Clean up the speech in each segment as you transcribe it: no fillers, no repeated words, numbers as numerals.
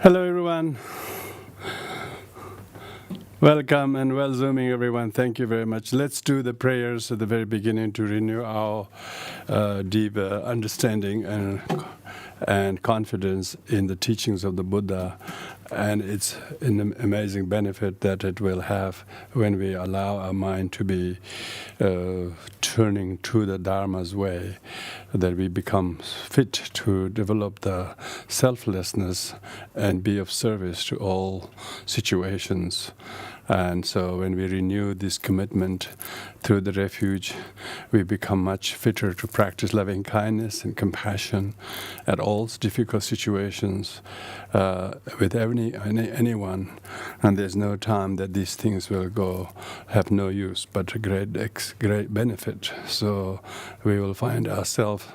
Hello everyone. Welcome and well zooming everyone. Thank you very much. Let's do the prayers at the very beginning to renew our deep understanding and confidence in the teachings of the Buddha, and it's an amazing benefit that it will have when we allow our mind to be turning to the Dharma's way, that we become fit to develop the selflessness and be of service to all situations. And so when we renew this commitment through the refuge, we become much fitter to practice loving kindness and compassion at all difficult situations with anyone. And there's no time that these things will have no use, but a great benefit. So we will find ourselves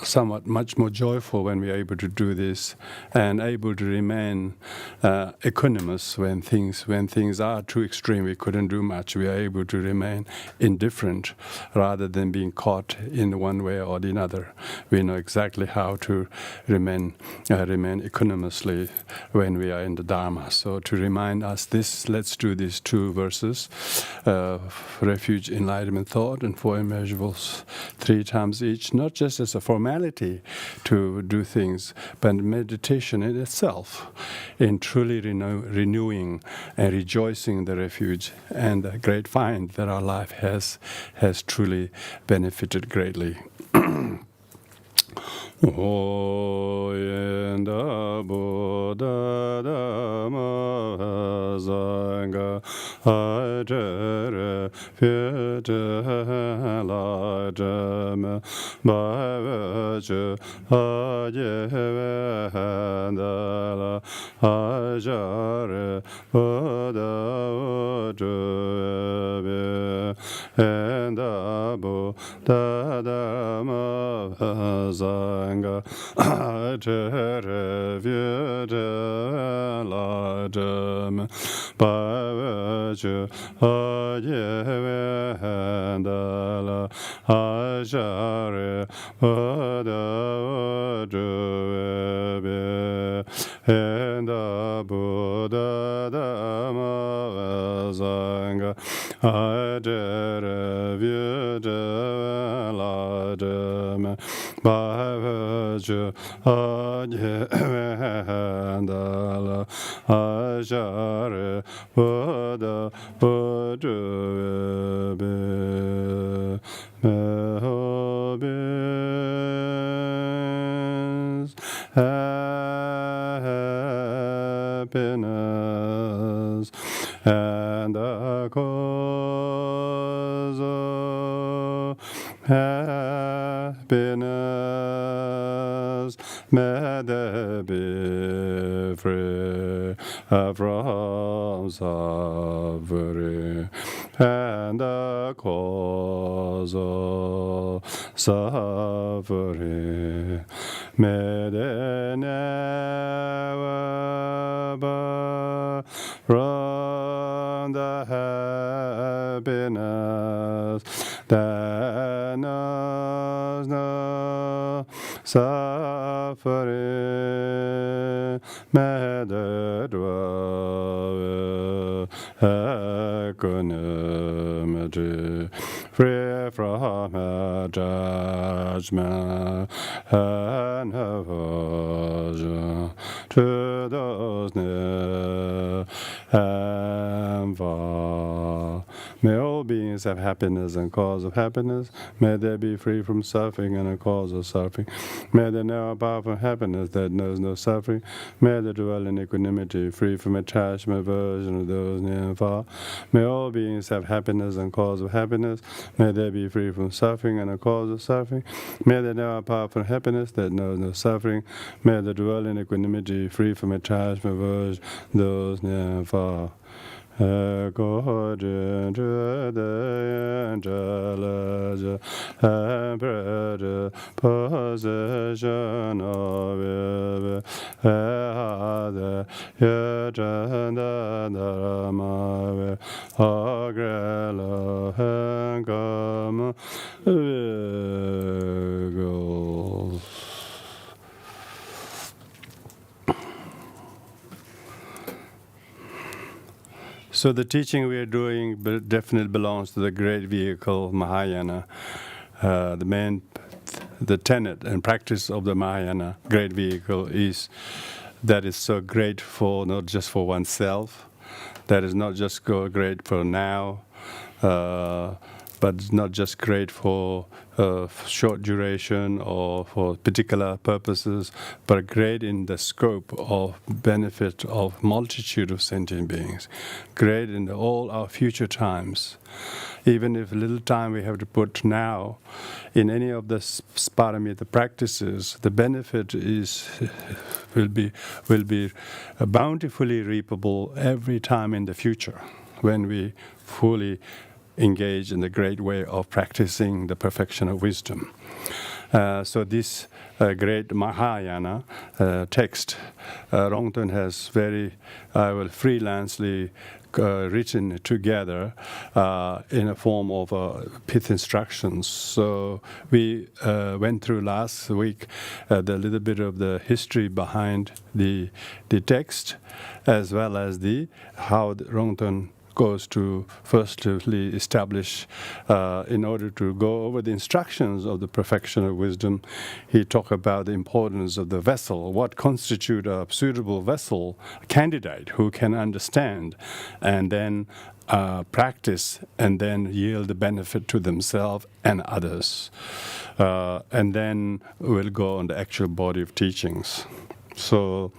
somewhat much more joyful when we are able to do this, and able to remain equanimous when things are too extreme. We couldn't do much. We are able to remain indifferent rather than being caught in one way or the other. We know exactly how to remain equanimously when we are in the Dharma. So to remind us this, let's do these two verses: refuge, enlightenment, thought, and four immeasurables 3 times each, not just as a formality to do things, but meditation in itself, in truly renewing and rejoicing the refuge, and a great find that our life has truly benefited greatly. Oyenda Buddha Dhamma Sangha Hajere Pyete Lajame Bhavachu Hajeve Handala Hajare Buddha Ujube Enda Buddha Dhamma Sangha Hajere Pyete Lajame Bhavachu Hajeve Handala Hajare Buddha Ujube Enda Buddha Dhamma Sangha Hajere Pyete Lajame Bhavachu Hajeve Handala Hajare Buddha Ujube Happiness, happiness, and the cause of happiness, may they be free from suffering, and the cause of suffering, may they never burn from the happiness that knows no suffering, may they dwell with equanimity, free from judgment and aversion to those near and far. May all beings have happiness and cause of happiness. May they be free from suffering and a cause of suffering. May they know a powerful happiness that knows no suffering. May they dwell in equanimity, free from attachment, aversion of those near and far. May all beings have happiness and cause of happiness. May they be free from suffering and a cause of suffering. May they know a powerful happiness that knows no suffering. May they dwell in equanimity, free from attachment, aversion of those near and far. According to the angelic and present possession of it, the Yajanda Dharma, Agrelo and Come Vigils. So the teaching we are doing definitely belongs to the great vehicle, Mahayana. The tenet and practice of the Mahayana great vehicle is that is so great for not just for oneself, that is not just great for now, but it's not just great for short duration or for particular purposes, but great in the scope of benefit of multitude of sentient beings, great in all our future times. Even if little time we have to put now in any of the paramita practices, the benefit will be bountifully reapable every time in the future when we fully engage in the great way of practicing the perfection of wisdom. So this great Mahayana text, Rongton has very freelancely written together in a form of pith instructions. So we went through last week the little bit of the history behind the text, as well as how Rongton goes to firstly establish, in order to go over the instructions of the perfection of wisdom, he talked about the importance of the vessel, what constitutes a suitable vessel, a candidate who can understand, and then practice, and then yield the benefit to themselves and others. And then we'll go on the actual body of teachings. So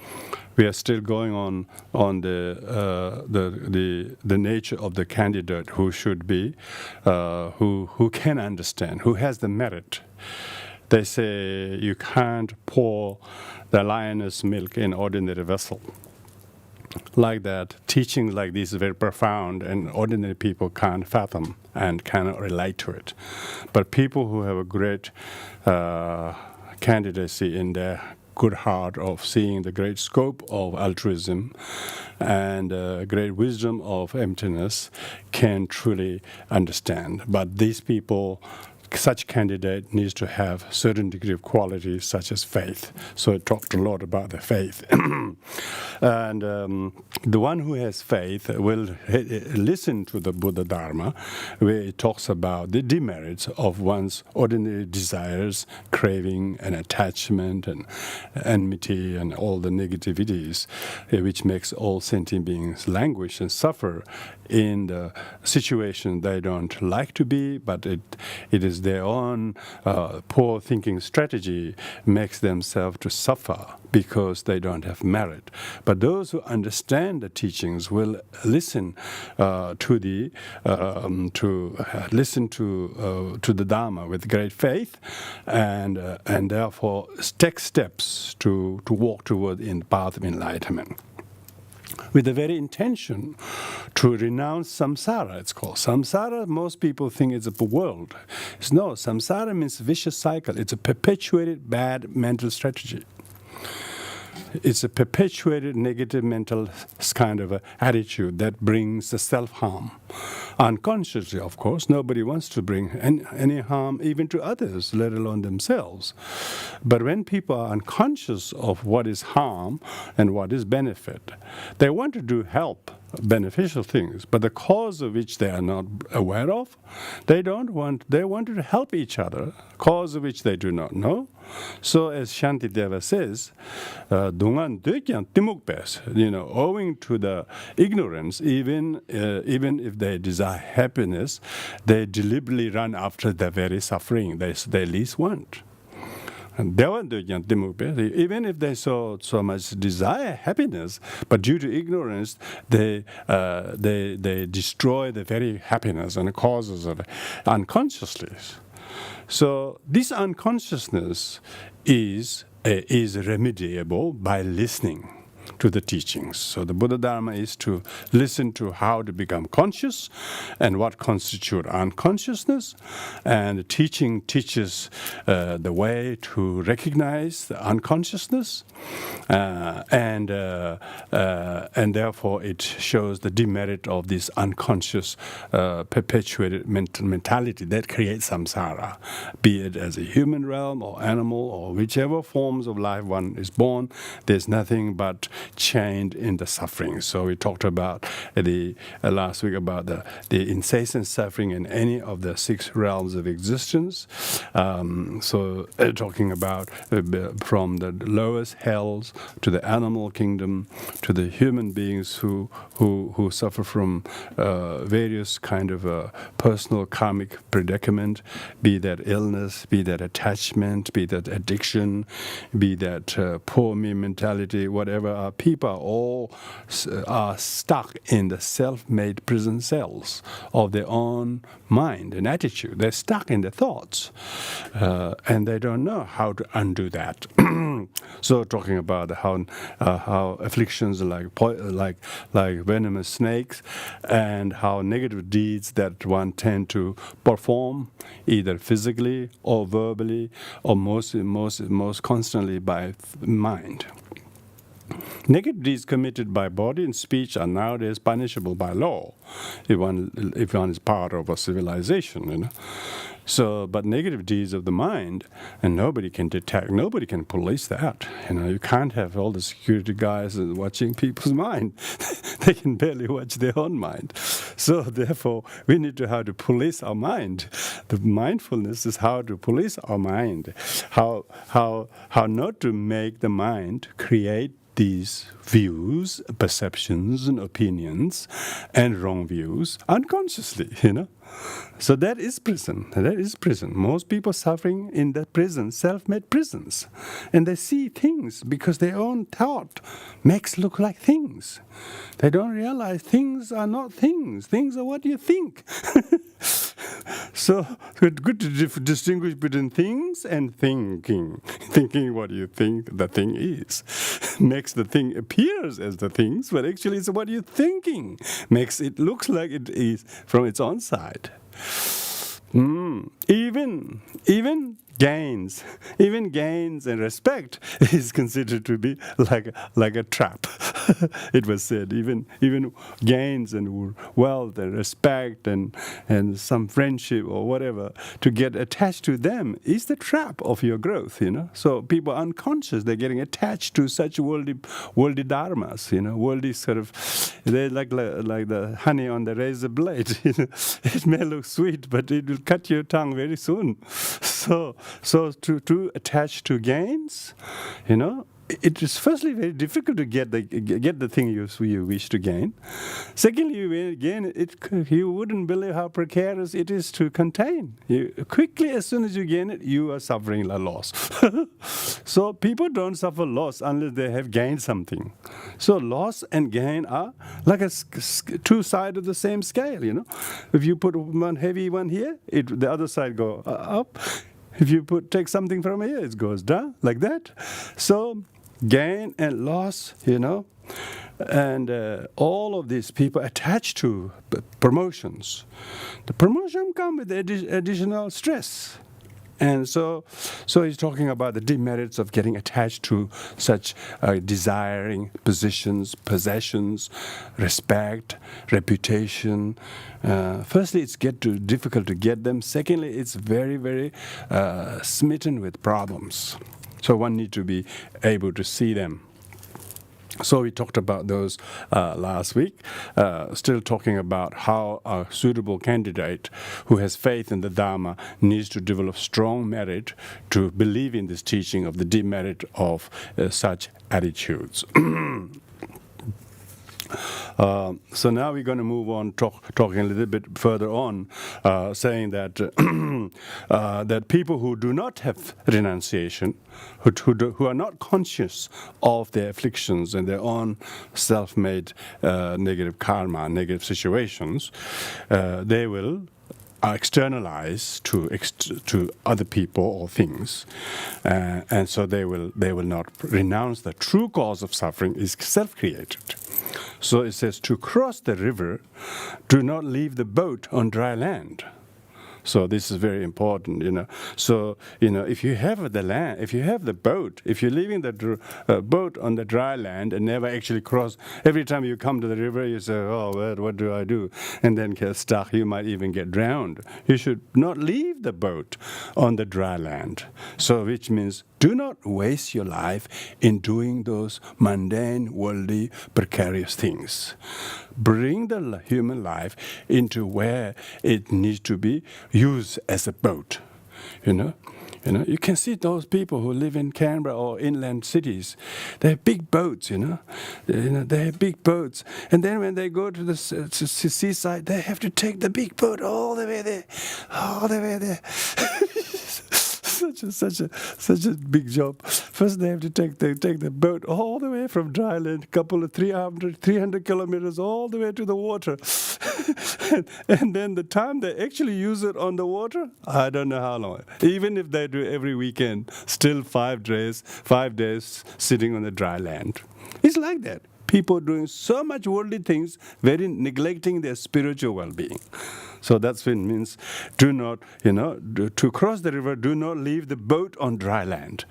we are still going on the nature of the candidate who should be, who can understand, who has the merit. They say you can't pour the lioness milk in ordinary vessel. Like that, teachings like this is very profound, and ordinary people can't fathom and cannot relate to it. But people who have a great candidacy in their good heart of seeing the great scope of altruism and great wisdom of emptiness can truly understand. But these people, such candidate needs to have certain degree of qualities such as faith. So it talked a lot about the faith. And the one who has faith will listen to the Buddha Dharma, where it talks about the demerits of one's ordinary desires, craving and attachment and enmity and all the negativities, which makes all sentient beings languish and suffer in the situation they don't like to be, but it is their own poor thinking strategy makes themselves to suffer because they don't have merit. But those who understand the teachings will listen to the Dharma with great faith, and therefore take steps to walk toward in the path of enlightenment, with the very intention to renounce samsara. It's called samsara. Most people think it's a world. No, samsara means vicious cycle. It's a perpetuated bad mental strategy. It's a perpetuated negative mental kind of attitude that brings the self-harm. Unconsciously, of course, nobody wants to bring any harm even to others, let alone themselves. But when people are unconscious of what is harm and what is benefit, they want to do help, beneficial things, but the cause of which they are not aware of, they want to help each other, cause of which they do not know. So as Shantideva says, owing to the ignorance, even if they desire happiness, they deliberately run after the very suffering they least want. And even if they so much desire happiness, but due to ignorance, they destroy the very happiness and causes of unconsciously. So this unconsciousness is remediable by listening to the teachings. So the Buddha Dharma is to listen to how to become conscious and what constitutes unconsciousness. And the teaching teaches the way to recognize the unconsciousness, and therefore it shows the demerit of this unconscious perpetuated mentality that creates samsara, be it as a human realm or animal or whichever forms of life one is born. There's nothing but chained in the suffering. So we talked about last week about the incessant suffering in any of the 6 realms of existence. Talking about from the lowest hells to the animal kingdom to the human beings who suffer from various kind of personal karmic predicament, be that illness, be that attachment, be that addiction, be that poor me mentality, whatever. People are all are stuck in the self-made prison cells of their own mind and attitude. They're stuck in their thoughts, and they don't know how to undo that. So, talking about how afflictions like venomous snakes, and how negative deeds that one tend to perform, either physically or verbally, or most constantly by mind. Negative deeds committed by body and speech are nowadays punishable by law, if one is part of a civilization, So, but negative deeds of the mind, and nobody can detect, nobody can police that. You can't have all the security guys watching people's mind. They can barely watch their own mind. So, therefore, we need to how to police our mind. The mindfulness is how to police our mind, how not to make the mind create these views, perceptions, and opinions, and wrong views unconsciously, So that is prison. That is prison. Most people suffering in the prison, self-made prisons. And they see things because their own thought makes look like things. They don't realize things are not things. Things are what you think. So good to distinguish between things and thinking. Thinking what you think the thing is. Makes the thing appears as the things, but actually it's what you're thinking. Makes it looks like it is from its own side. Even gains and respect is considered to be like a trap. It was said even gains and wealth and respect and some friendship or whatever, to get attached to them is the trap of your growth. So people are unconscious, they're getting attached to such worldly dharmas. Worldly sort of, they're like the honey on the razor blade. It may look sweet, but it will cut your tongue very soon. So to attach to gains, it is firstly very difficult to get the thing you wish to gain. Secondly, you gain it, you wouldn't believe how precarious it is to contain. Quickly, as soon as you gain it, you are suffering a loss. So people don't suffer loss unless they have gained something. So loss and gain are like two sides of the same scale. If you put one heavy one here, the other side go up. If you take something from here, it goes down like that. So gain and loss, and all of these people attached to promotions. The promotion comes with additional stress. And so he's talking about the demerits of getting attached to such desiring positions, possessions, respect, reputation. Firstly, it's difficult to get them. Secondly, it's very, very smitten with problems. So one needs to be able to see them. So we talked about those last week, still talking about how a suitable candidate who has faith in the Dharma needs to develop strong merit to believe in this teaching of the demerit of such attitudes. So now we're going to move on, talking a little bit further on, saying that that people who do not have renunciation, who are not conscious of their afflictions and their own self-made negative karma, negative situations, they will externalize to other people or things, and so they will not renounce the true cause of suffering is self-created. So it says, to cross the river, do not leave the boat on dry land. So this is very important, So, if you have the land, if you have the boat, if you're leaving the boat on the dry land and never actually cross, every time you come to the river, you say, oh, what do I do? And then get stuck, you might even get drowned. You should not leave the boat on the dry land. So which means Do not waste your life in doing those mundane, worldly, precarious things. Bring the human life into where it needs to be used as a boat. You can see those people who live in Canberra or inland cities. They have big boats, They have big boats. And then when they go to the seaside, they have to take the big boat all the way there. Such a big job. First they have to take the boat all the way from dry land, couple of 300 kilometers all the way to the water. and then the time they actually use it on the water, I don't know how long. Even if they do every weekend, still 5 days sitting on the dry land. It's like that. People doing so much worldly things, very neglecting their spiritual well-being. So that's what it means, do not, to cross the river, do not leave the boat on dry land.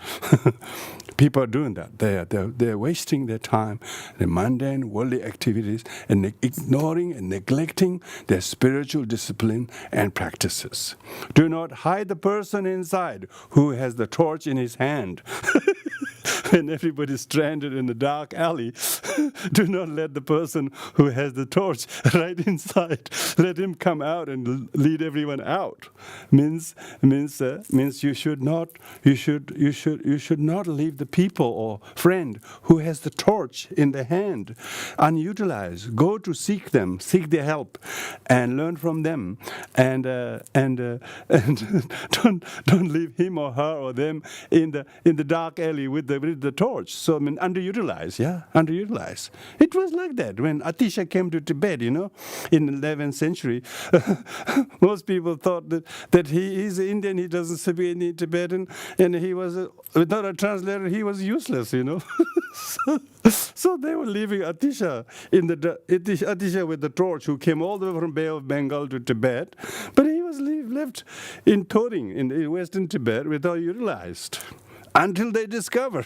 People are doing that. They're wasting their time, the mundane, worldly activities, and ignoring and neglecting their spiritual discipline and practices. Do not hide the person inside who has the torch in his hand. When everybody's stranded in a dark alley, do not let the person who has the torch right inside, let him come out and lead everyone out. Means you should not leave the people or friend who has the torch in the hand unutilized. Go to seek them, seek their help, and learn from them, and don't leave him or her or them in the dark alley with the torch. So underutilized. It was like that when Atisha came to Tibet, in the 11th century. Most people thought that he is Indian, he doesn't speak any Tibetan, and he was without a translator, he was useless, So they were leaving Atisha Atisha with the torch, who came all the way from Bay of Bengal to Tibet, but he was left in Toring in Western Tibet without utilized. Until they discover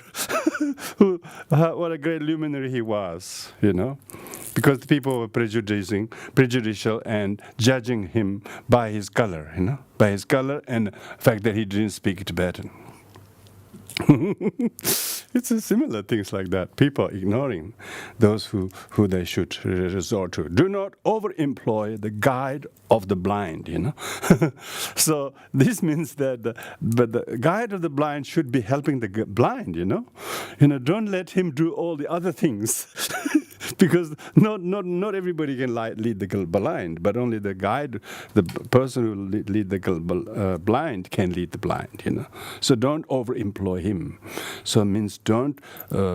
what a great luminary he was, because the people were prejudicial and judging him by his color, by his color and the fact that he didn't speak Tibetan. It's a similar things like that. People ignoring those who they should resort to. Do not overemploy the guide of the blind, So this means that the guide of the blind should be helping the blind, Don't let him do all the other things. Because not everybody can lead the blind, but only the guide, the person who lead the blind can lead the blind, So don't overemploy him. So it means don't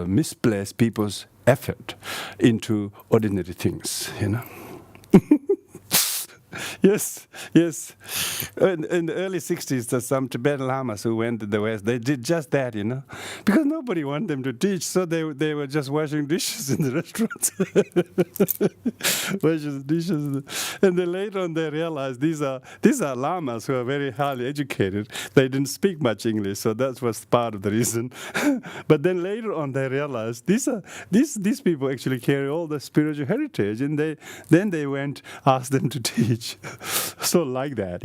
misplace people's effort into ordinary things, Yes. In the early 60s, there's some Tibetan Lamas who went to the West. They did just that, because nobody wanted them to teach, so they were just washing dishes in the restaurants. Washing dishes. And then later on they realized these are Lamas who are very highly educated. They didn't speak much English, so that was part of the reason. But then later on they realized these people actually carry all the spiritual heritage, and then they asked them to teach. So like that,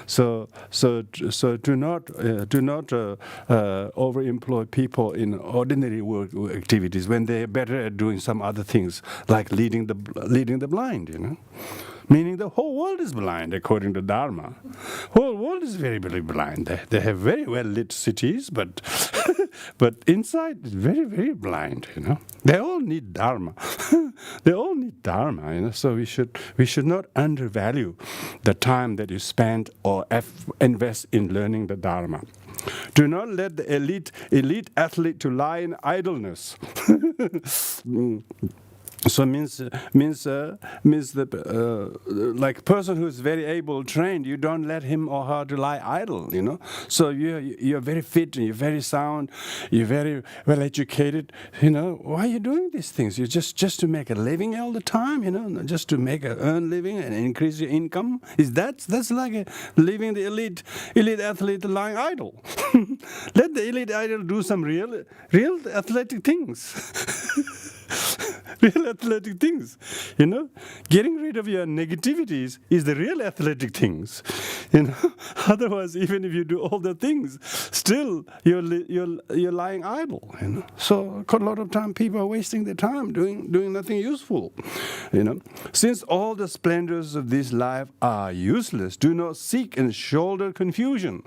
So do not overemploy people in ordinary work activities when they are better at doing some other things, like leading the blind, Meaning the whole world is blind according to Dharma. Whole world is very, very blind. They have very well lit cities, but inside it's very, very blind. They all need Dharma. They all need Dharma. So we should not undervalue the time that you spend or invest in learning the Dharma. Do not let the elite athlete to lie in idleness. So means like person who is very able trained, you don't let him or her to lie idle, So you're very fit and you're very sound, you're very well educated, Why are you doing these things? You just to make a living all the time, just to earn living and increase your income. That's like leaving the elite athlete lying idle. Let the elite athlete do some real athletic things. Real athletic things, Getting rid of your negativities is the real athletic things, Otherwise, even if you do all the things, still you're lying idle. So a lot of time people are wasting their time doing nothing useful. Since all the splendors of this life are useless, do not seek and shoulder confusion.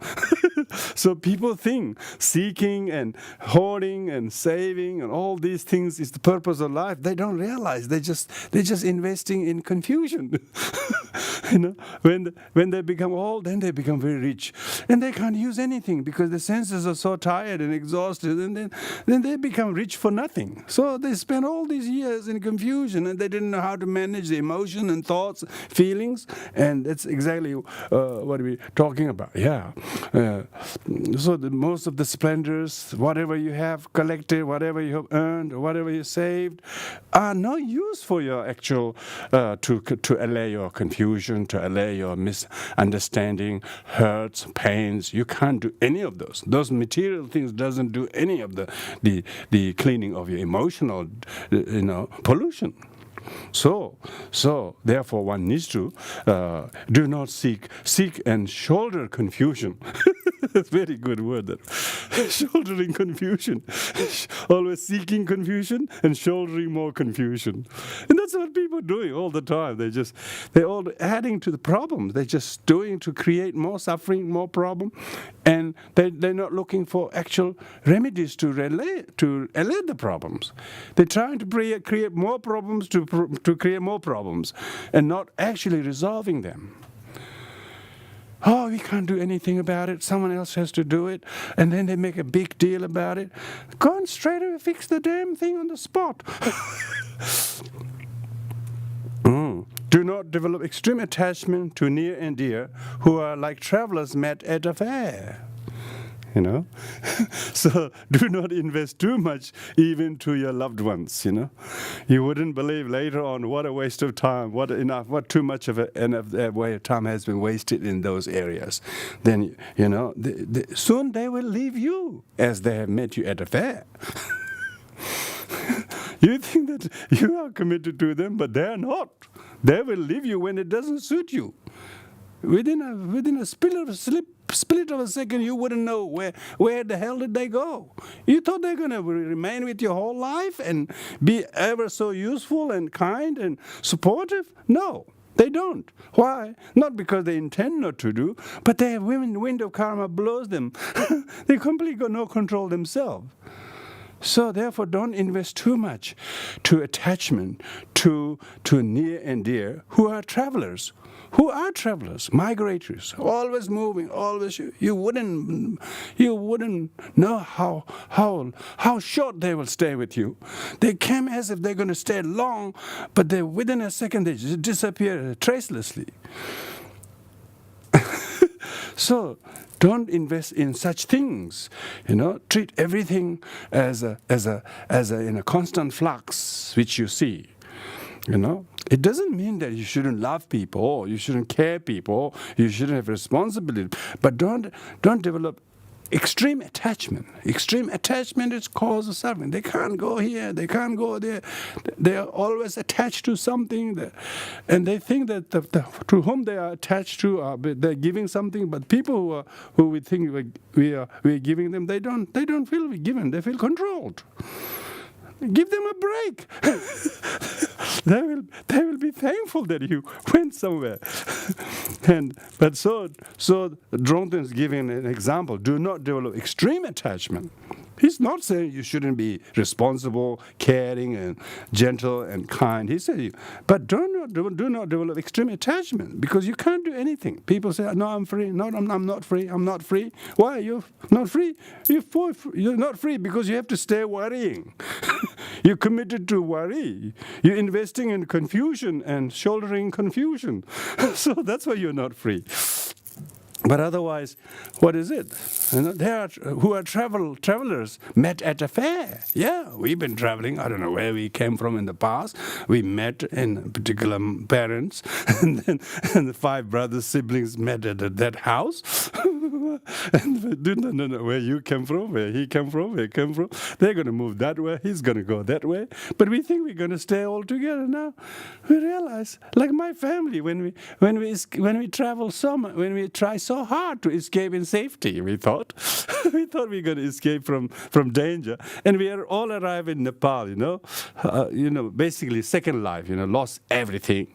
So people think seeking and hoarding and saving and all these things is the purpose of life. They don't realize they're just investing in confusion. When they become old, then they become very rich, and they can't use anything because the senses are so tired and exhausted, and then they become rich for nothing. So they spend all these years in confusion, and they didn't know how to manage the emotion and thoughts, feelings, and that's exactly what we're talking about. Yeah. So most of the splendors, whatever you have collected, whatever you have earned, whatever you saved, are no use for your actual to allay your confusion, to allay your misunderstanding, hurts, pains. You can't do any of those. Those material things doesn't do any of the cleaning of your emotional pollution. So therefore one needs to do not seek and shoulder confusion. That's a very good word, that shouldering confusion. Always seeking confusion and shouldering more confusion. And that's what people are doing all the time. They're all adding to the problems. They're just doing to create more suffering, more problem, and they're not looking for actual remedies to allay the problems. They're trying to create more problems to create more problems and not actually resolving them. Oh, we can't do anything about it. Someone else has to do it. And then they make a big deal about it. Go and straight away fix the damn thing on the spot. Do not develop extreme attachment to near and dear who are like travelers met at a fair. So do not invest too much even to your loved ones. You wouldn't believe later on what a waste of time, what too much of a way of time has been wasted in those areas. Then soon they will leave you as they have met you at a fair. You think that you are committed to them, but they are not. They will leave you when it doesn't suit you. Within a split of a second, you wouldn't know where the hell did they go. You thought they're going to remain with you whole life and be ever so useful and kind and supportive? No, they don't. Why? Not because they intend not to do, but their wind of karma blows them. They completely got no control themselves. So therefore, don't invest too much to attachment to near and dear who are travelers. Migrators, always moving, always. You wouldn't know how short they will stay with you. They came as if they're going to stay long, but within a second they just disappear tracelessly. So don't invest in such things. Treat everything as a in a constant flux which you see. It doesn't mean that you shouldn't love people, or you shouldn't care people, you shouldn't have responsibility. But don't develop extreme attachment. Extreme attachment is cause of suffering. They can't go here, they can't go there. They are always attached to something, and they think that to whom they are attached to, they're giving something. But people who we think we're giving them, they don't feel we're given. They feel controlled. Give them a break. They will be thankful that you went somewhere. But so Rongton is giving an example. Do not develop extreme attachment. He's not saying you shouldn't be responsible, caring, and gentle and kind. He said, but do not develop extreme attachment, because you can't do anything. People say, no, I'm free. No, I'm not free. I'm not free. Why? You're not free? You're not free because you have to stay worrying. You're committed to worry. You're investing in confusion and shouldering confusion. So that's why you're not free. But otherwise, what is it? Who are travelers met at a fair. Yeah, we've been traveling. I don't know where we came from in the past. We met in particular parents, and the 5 brothers, siblings met at that house. And no, where you came from, where he came from, where he came from. They're going to move that way, he's going to go that way. But we think we're going to stay all together. Now we realize, like my family, when we travel so much, when we try so hard to escape in safety, we thought we thought we were going to escape from danger, and we are all arrived in Nepal. Basically second life. Lost everything.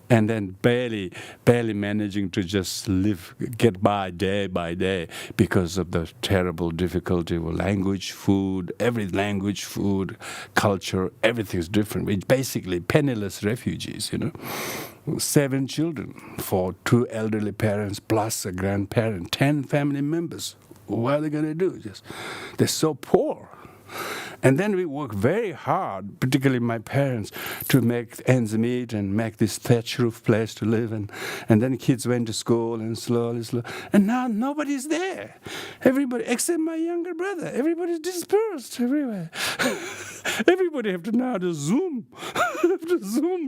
And then barely managing to just get by day by day because of the terrible difficulty with language, food, culture, everything is different. We're basically penniless refugees, 7 children, 2 elderly parents plus a grandparent, 10 family members. What are they going to do? They're so poor. And then we work very hard, particularly my parents, to make ends meet and make this thatch roof place to live. And then kids went to school and slowly. And now nobody's there. Everybody, except my younger brother, everybody's dispersed everywhere. Everybody have to now to Zoom.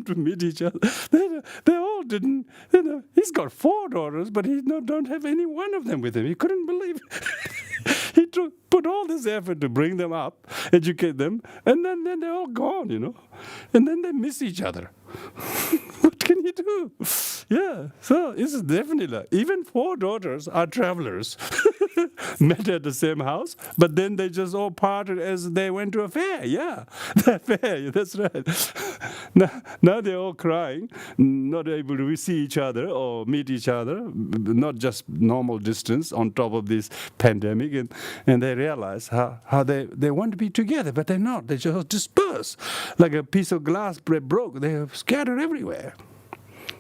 To meet each other. They all didn't, he's got 4 daughters, but he don't have any one of them with him. He couldn't believe it. He put all this effort to bring them up, educate them, and then they're all gone, And then they miss each other. What can you do? Yeah, so it's definitely, even 4 daughters are travelers. Met at the same house, but then they just all parted as they went to a fair. Yeah, the fair, that's right. Now they're all crying, not able to see each other or meet each other, not just normal distance on top of this pandemic, and they realize how they want to be together, but they're not. They just disperse. Like a piece of glass broke, they are scattered everywhere.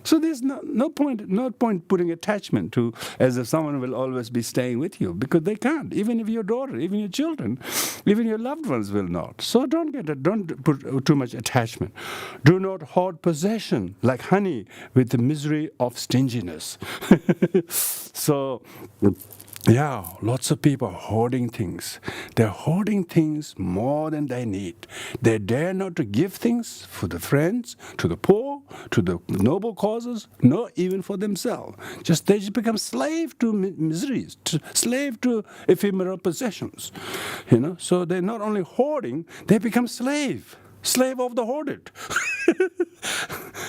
So there's no point putting attachment to as if someone will always be staying with you, because they can't. Even if your daughter, even your children, even your loved ones will not. So don't put too much attachment. Do not hoard possession like honey with the misery of stinginess. So. Yeah, lots of people are hoarding things. They're hoarding things more than they need. They dare not to give things for the friends, to the poor, to the noble causes, not even for themselves. They just become slave to miseries, slave to ephemeral possessions. So they're not only hoarding, they become slave of the hoarded.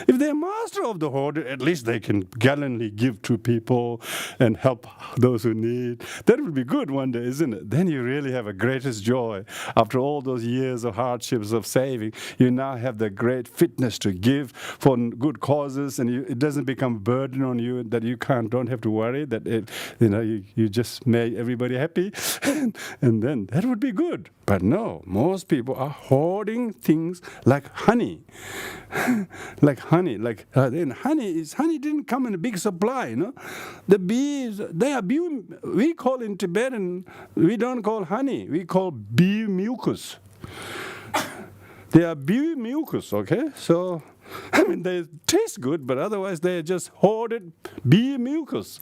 If they're master of the hoarded, at least they can gallantly give to people and help those who need. That would be good one day, isn't it? Then you really have a greatest joy. After all those years of hardships of saving, you now have the great fitness to give for good causes, and it doesn't become a burden on you that you don't have to worry that you just make everybody happy, and then that would be good. But no, most people are hoarding things like honey. Like honey, then honey didn't come in a big supply, The bees, we call in Tibetan, we don't call honey, we call bee mucus. They are bee mucus, okay? So, they taste good, but otherwise they are just hoarded bee mucus.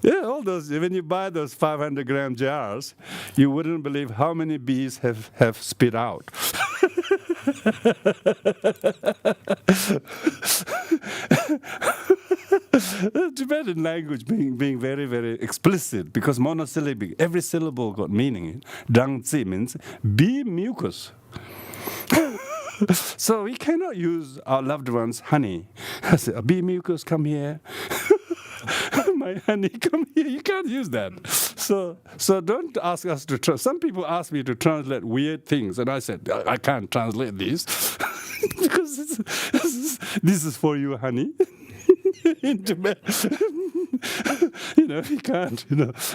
Yeah, all those, when you buy those 500-gram jars, you wouldn't believe how many bees have spit out. The Tibetan language being very, very explicit, because monosyllabic, every syllable got meaning. Dangzi means bee mucus. So we cannot use our loved ones' honey. I say, bee mucus, come here. My honey, come here. You can't use that. So don't ask us to. Some people ask me to translate weird things, and I said I can't translate these because this is for you, honey. In Tibet, you can't.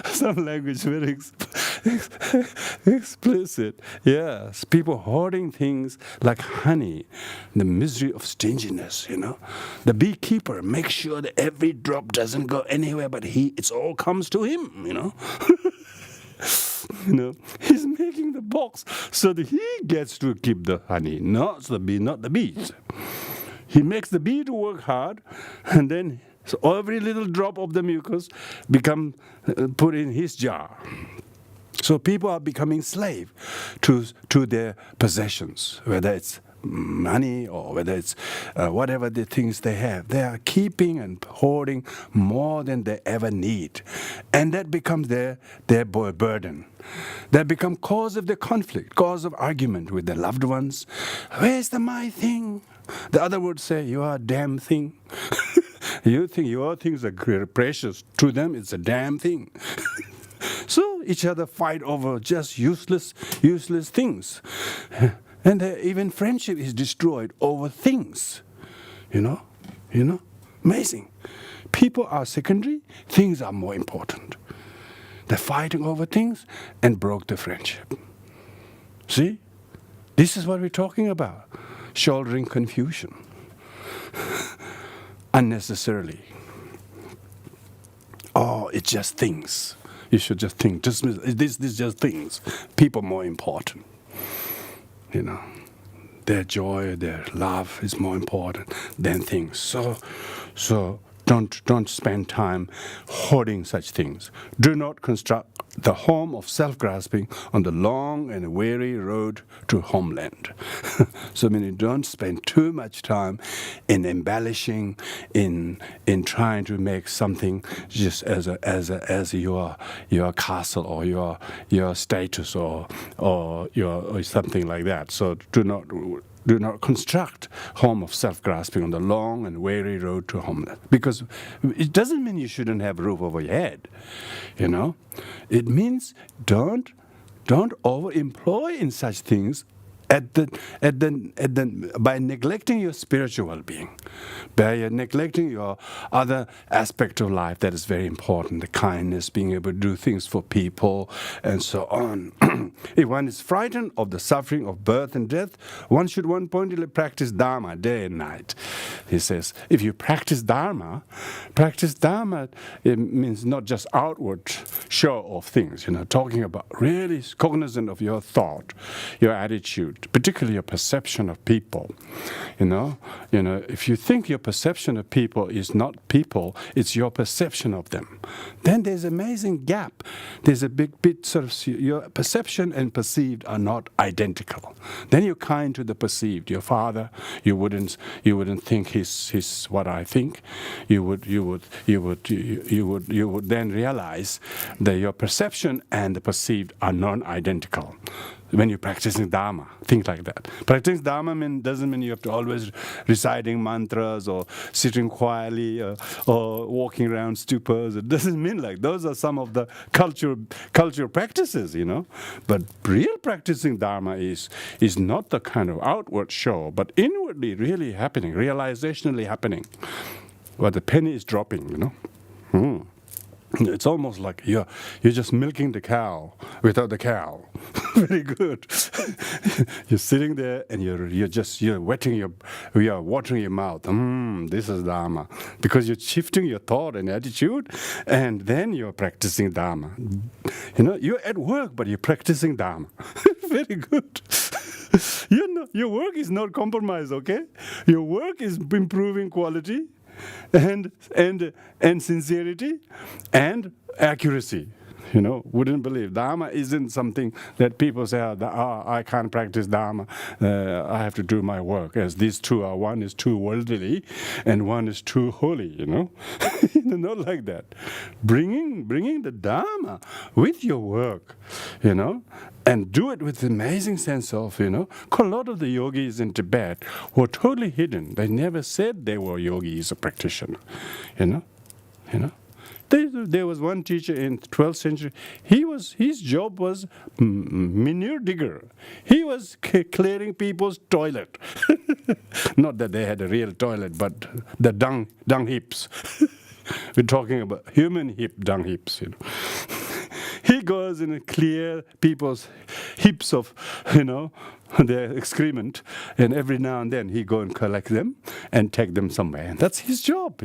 Some language very explicit. Yes, people hoarding things like honey, the misery of stinginess. The beekeeper makes sure that every drop doesn't go anywhere, but it all comes to him. He's making the box so that he gets to keep the honey, not the bees. He makes the bee to work hard, and then so every little drop of the mucus become put in his jar. So people are becoming slave to their possessions, whether it's money or whether it's whatever the things they have. They are keeping and hoarding more than they ever need. And that becomes their burden. That becomes cause of the conflict, cause of argument with their loved ones. Where's my thing? The other would say, you are a damn thing. You think your things are precious. To them, it's a damn thing. So each other fight over just useless things. And even friendship is destroyed over things. You know? Amazing. People are secondary, things are more important. They're fighting over things and broke the friendship. See? This is what we're talking about. Shouldering confusion. Unnecessarily. Oh, it's just things. You should just think, this is just things. People more important. You know, their joy, their love is more important than things. So don't spend time hoarding such things. Do not construct the home of self-grasping on the long and weary road to homeland. So meaning don't spend too much time in embellishing, in trying to make something just as your castle or your status or something like that. So do not construct home of self-grasping on the long and weary road to homeland. Because it doesn't mean you shouldn't have a roof over your head, you know. It means don't over-employ in such things by neglecting your spiritual well-being, by neglecting your other aspect of life that is very important, the kindness, being able to do things for people, and so on. If one is frightened of the suffering of birth and death, one should pointedly practice Dharma day and night. He says, if you practice Dharma, it means not just outward show of things, talking about really cognizant of your thought, your attitude, particularly your perception of people. If you think your perception of people is not people, it's your perception of them, then there's an amazing gap. There's a big bit sort of your perception and perceived are not identical. Then you're kind to the perceived. Your father, you wouldn't think he's what I think. You would then realize that your perception and the perceived are non-identical. When you're practicing Dharma, think like that. Practicing Dharma doesn't mean you have to always reciting mantras or sitting quietly or walking around stupas. It doesn't mean like those are some of the cultural practices, But real practicing Dharma is not the kind of outward show, but inwardly really happening, realizationally happening. Where the penny is dropping, It's almost like you're just milking the cow without the cow. Very good. You're sitting there and you're watering your mouth. This is Dharma, because you're shifting your thought and attitude, and then you're practicing Dharma. You're at work, but you're practicing Dharma. Very good. Your work is not compromised. Okay, your work is improving quality. And sincerity and accuracy. Wouldn't believe. Dharma isn't something that people say, I can't practice Dharma. I have to do my work. As these two are, one is too worldly and one is too holy, Not like that. Bringing the Dharma with your work, and do it with amazing sense of, a lot of the yogis in Tibet were totally hidden. They never said they were yogis or practitioner, There was one teacher in the 12th century. His job was manure digger. He was clearing people's toilet. Not that they had a real toilet, but the dung heaps. We're talking about human dung heaps. He goes and clear people's heaps of, their excrement, and every now and then he go and collect them and take them somewhere. And that's his job,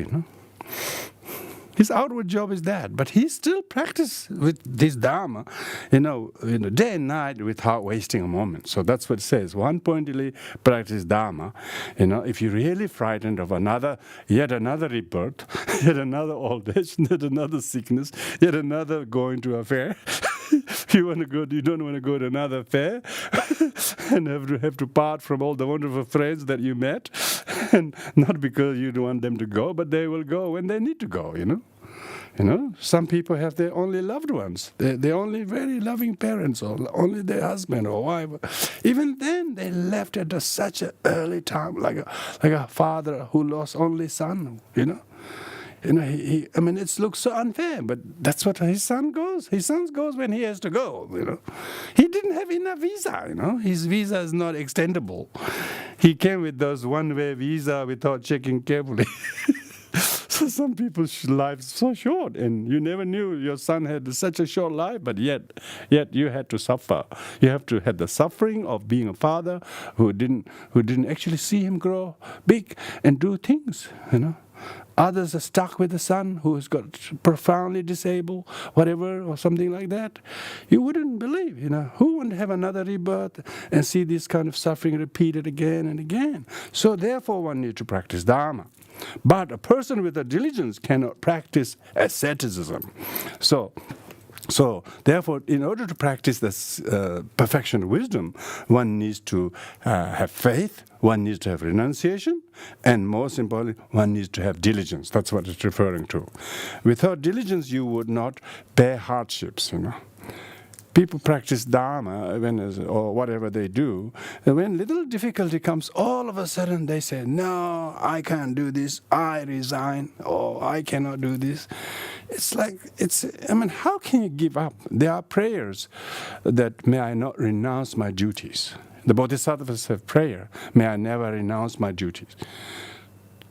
His outward job is that, but he still practices with this Dharma, day and night without wasting a moment. So that's what it says. One pointedly practice Dharma. If you're really frightened of yet another rebirth, yet another old age, yet another sickness, yet another going to a fair, You want to go. You don't want to go to another fair and have to part from all the wonderful friends that you met, and not because you don't want them to go, but they will go when they need to go. Some people have their only loved ones, their only very loving parents, or only their husband or wife. Even then, they left at such an early time, like a father who lost only son. It looks so unfair, but that's what his son goes. His son goes when he has to go. He didn't have enough visa. His visa is not extendable. He came with those one-way visa without checking carefully. So some people's lives so short, and you never knew your son had such a short life, but yet you had to suffer. You have to have the suffering of being a father who didn't actually see him grow big and do things. Others are stuck with a son who has got profoundly disabled, whatever, or something like that. You wouldn't believe, who would have another rebirth and see this kind of suffering repeated again and again. So therefore one needs to practice Dharma. But a person with a diligence cannot practice asceticism. So therefore, in order to practice this perfection of wisdom, one needs to have faith, one needs to have renunciation, and most importantly, one needs to have diligence. That's what it's referring to. Without diligence, you would not bear hardships, People practice Dharma or whatever they do, and when little difficulty comes, all of a sudden they say, no, I can't do this, I resign, or I cannot do this. How can you give up? There are prayers that, may I not renounce my duties. The Bodhisattvas have prayer, may I never renounce my duties.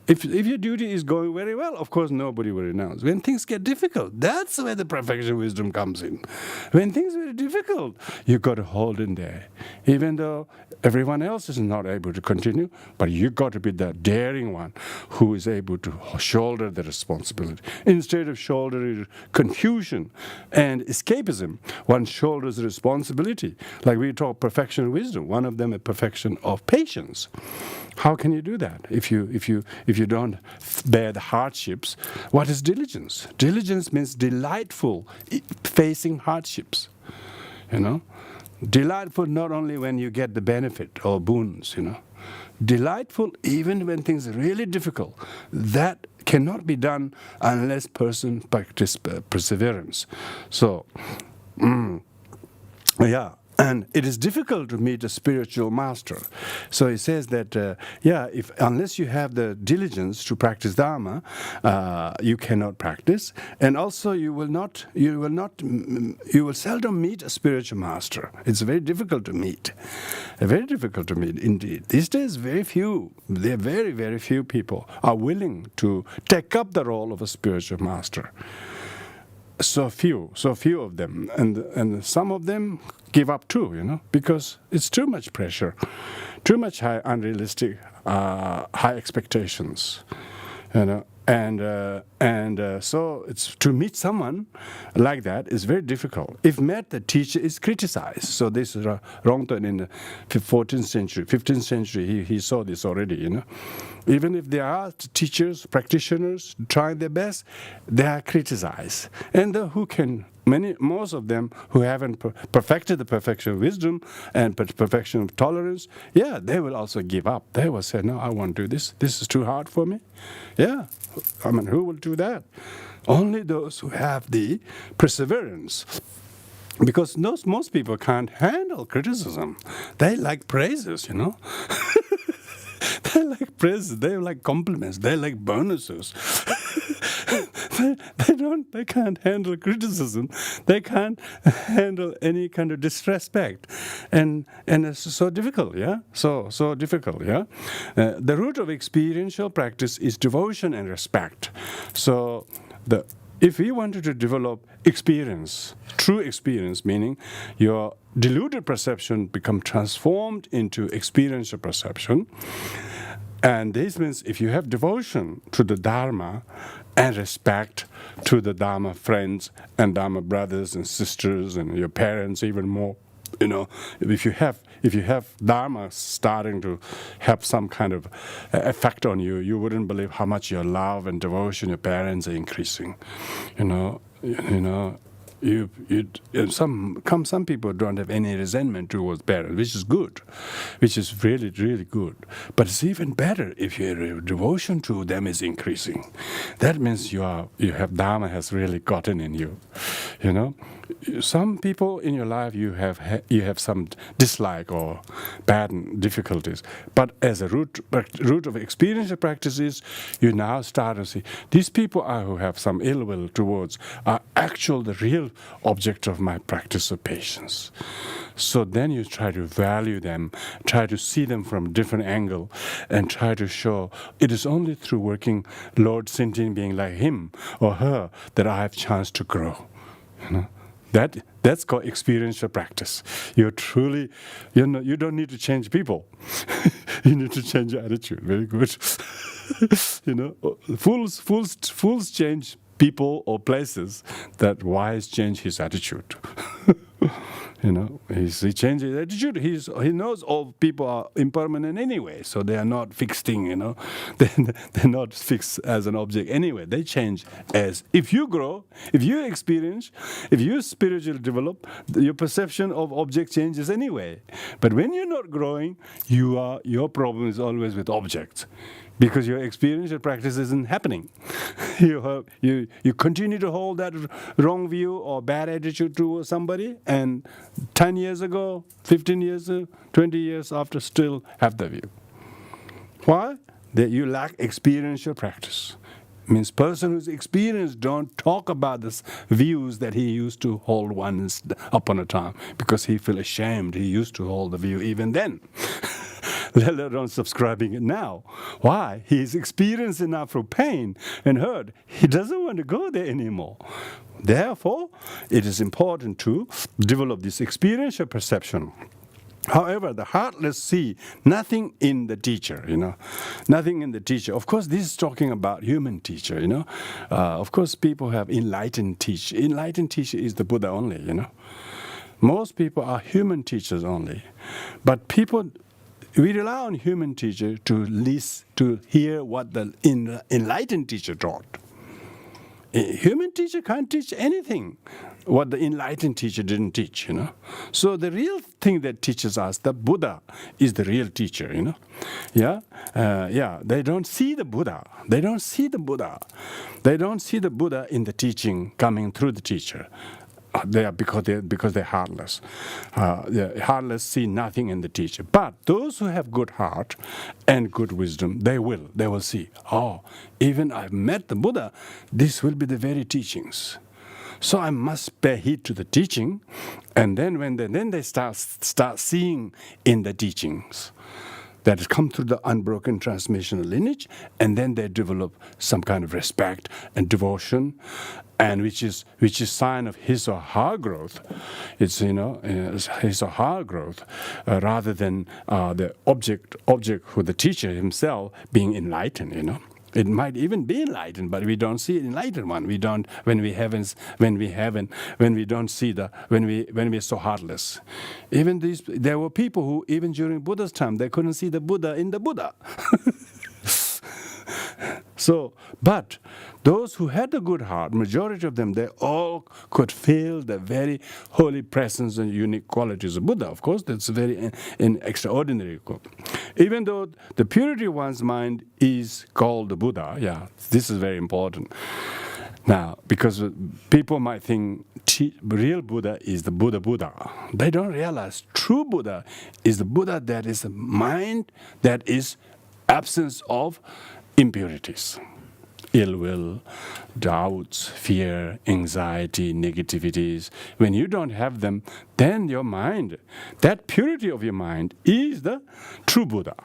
If your duty is going very well, of course nobody will renounce. When things get difficult, that's where the perfection wisdom comes in. When things are very difficult, you've got to hold in there. Even though everyone else is not able to continue, but you've got to be the daring one who is able to shoulder the responsibility. Instead of shouldering confusion and escapism, one shoulders the responsibility. Like we talk perfection wisdom, one of them is perfection of patience. How can you do that if you don't bear the hardships? What is diligence? Diligence means delightful facing hardships. Delightful not only when you get the benefit or boons. Delightful even when things are really difficult. That cannot be done unless person practice perseverance. So, yeah. And it is difficult to meet a spiritual master. So he says that, unless you have the diligence to practice Dharma, you cannot practice. And also you will seldom meet a spiritual master. It's very difficult to meet. Very difficult to meet indeed. These days, very few people are willing to take up the role of a spiritual master. So few of them, and some of them give up too, because it's too much pressure, too much unrealistic, high expectations, and so it's to meet someone like that is very difficult. If met, the teacher is criticized. So this is Rongton in the 14th century, 15th century. He saw this already. Even if there are teachers, practitioners trying their best, they are criticized. And most of them who haven't perfected the perfection of wisdom and perfection of tolerance, they will also give up. They will say, no, I won't do this. This is too hard for me. Yeah, who will do that? Only those who have the perseverance. Because most people can't handle criticism. They like praises, They like praises, they like compliments, they like bonuses. They can't handle criticism. They can't handle any kind of disrespect. And it's so difficult, So difficult, The root of experiential practice is devotion and respect. So if we wanted to develop experience, true experience, meaning your deluded perception become transformed into experiential perception. And this means if you have devotion to the Dharma and respect to the Dharma friends and Dharma brothers and sisters and your parents even more, if you have Dharma starting to have some kind of effect on you, you wouldn't believe how much your love and devotion your parents are increasing. some people don't have any resentment towards parents, which is good, which is really, really good. But it's even better if your devotion to them is increasing. That means you have Dharma has really gotten in you. You know, some people in your life you have some dislike or bad difficulties, but as a root of experiential practices, you now start to see these people who have some ill will towards are the real object of my practice of patience. So then you try to value them, try to see them from a different angle, and try to show it is only through working Lord sentient being like him or her that I have chance to grow. You know, that's called experiential practice. You truly, you don't need to change people. You need to change your attitude. Very good. Fools change people or places. That wise change his attitude. He changes his attitude. He knows all people are impermanent anyway, so they are not fixed thing. They're not fixed as an object anyway. They change as if you grow, if you experience, if you spiritually develop, your perception of object changes anyway. But when you're not growing, your problem is always with objects. Because your experiential practice isn't happening. You continue to hold that wrong view or bad attitude to somebody, and 10 years ago, 15 years, 20 years after, still have the view. Why? That you lack experiential practice. Means person who's experienced don't talk about the views that he used to hold once upon a time, because he feel ashamed. He used to hold the view even then. Let alone subscribing it now. Why? He's experienced enough through pain and hurt. He doesn't want to go there anymore. Therefore, it is important to develop this experiential perception. However, the heartless see nothing in the teacher, nothing in the teacher. Of course, this is talking about human teacher, Of course, people have enlightened teacher. Enlightened teacher is the Buddha only, Most people are human teachers only. But we rely on human teacher to hear what the enlightened teacher taught. A human teacher can't teach anything what the enlightened teacher didn't teach, So the real thing that teaches us, the Buddha is the real teacher, They don't see the Buddha. They don't see the Buddha. They don't see the Buddha in the teaching coming through the teacher. Because they're heartless. The heartless see nothing in the teacher. But those who have good heart and good wisdom, they will see. Even I've met the Buddha, this will be the very teachings. So I must pay heed to the teaching, and then when they start seeing in the teachings that has come through the unbroken transmissional lineage, and then they develop some kind of respect and devotion, and which is sign of his or her growth. It's his or her growth, rather than the object who the teacher himself being enlightened. It might even be enlightened, but we don't see an enlightened one. We don't when we're so heartless. There were people who even during Buddha's time they couldn't see the Buddha in the Buddha. But those who had a good heart, majority of them, they all could feel the very holy presence and unique qualities of Buddha. Of course, that's very extraordinary. Even though the purity of one's mind is called the Buddha, this is very important. Now, because people might think real Buddha is the Buddha. They don't realize true Buddha is the Buddha that is a mind that is absence of impurities. Ill will, doubts, fear, anxiety, negativities. When you don't have them, then your mind, that purity of your mind is the true Buddha.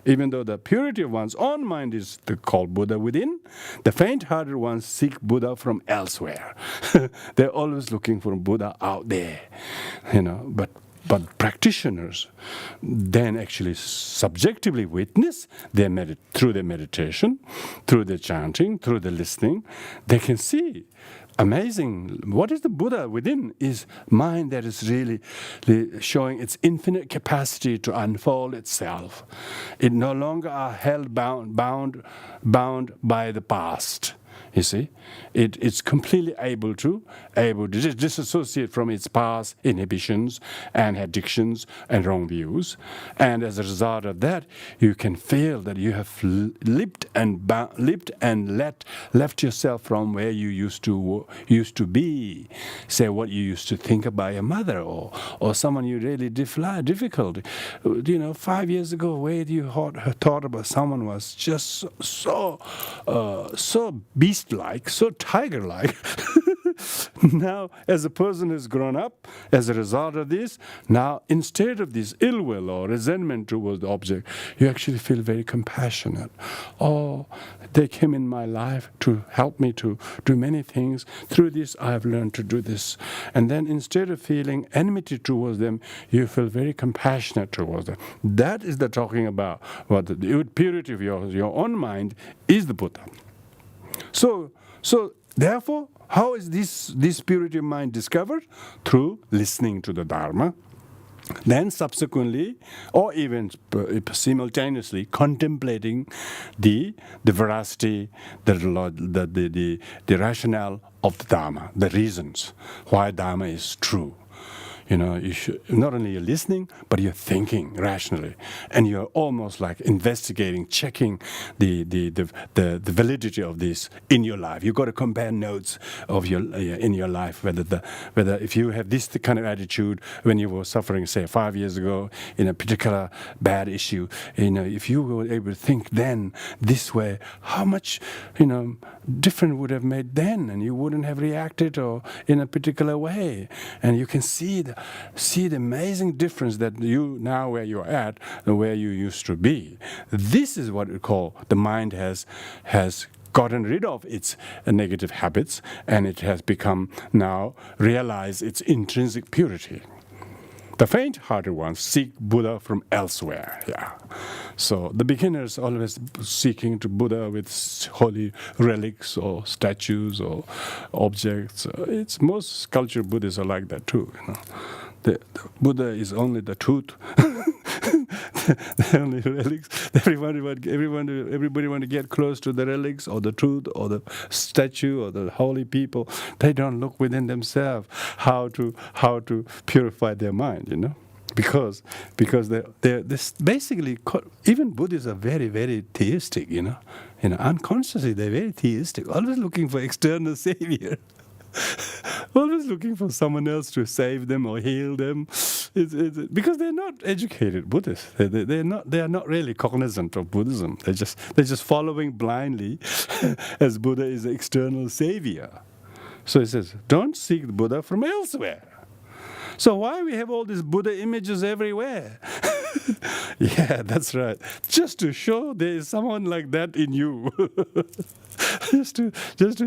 Even though the purity of one's own mind is called Buddha within, the faint-hearted ones seek Buddha from elsewhere. They're always looking for Buddha out there, But practitioners then actually subjectively witness through their meditation, through the chanting, through the listening. They can see amazing. What is the Buddha within is mind that is really showing its infinite capacity to unfold itself. It no longer are held bound by the past. You see, it's completely able to disassociate from its past inhibitions and addictions and wrong views, and as a result of that, you can feel that you have left yourself from where you used to be. Say what you used to think about your mother or someone you really difficult. 5 years ago, where you thought about someone was just so beast-like, so tiger-like. Now, as a person who's grown up, as a result of this, now instead of this ill will or resentment towards the object, you actually feel very compassionate. Oh, they came in my life to help me to do many things. Through this, I've learned to do this. And then instead of feeling enmity towards them, you feel very compassionate towards them. That is the talking about what the purity of your own mind is the Buddha. So therefore, how is this purity of mind discovered? Through listening to the Dharma. Then subsequently, or even simultaneously, contemplating the veracity, the rationale of the Dharma, the reasons why Dharma is true. You should not only you're listening, but you're thinking rationally, and you're almost like investigating, checking the validity of this in your life. You've got to compare notes of in your life, whether if you have this kind of attitude when you were suffering, say 5 years ago, in a particular bad issue, if you were able to think then this way, how much different would have made then, and you wouldn't have reacted or in a particular way, and you can see the amazing difference that you now where you're at and where you used to be. This is what we call the mind has gotten rid of its negative habits, and it has become now realize its intrinsic purity. The faint-hearted ones seek Buddha from elsewhere. Yeah. So the beginners always seeking to Buddha with holy relics or statues or objects. It's most cultural Buddhists are like that too. The Buddha is only the truth. The only relics. Everybody want to get close to the relics or the truth or the statue or the holy people. They don't look within themselves how to purify their mind, because they're this basically. Even Buddhists are very, very theistic, unconsciously they're very theistic, always looking for external savior. Always looking for someone else to save them or heal them, because they're not educated Buddhists. They are not really cognizant of Buddhism. They're just following blindly, as Buddha is the external savior. So he says, don't seek the Buddha from elsewhere. So why we have all these Buddha images everywhere? Yeah, that's right. Just to show there is someone like that in you. just to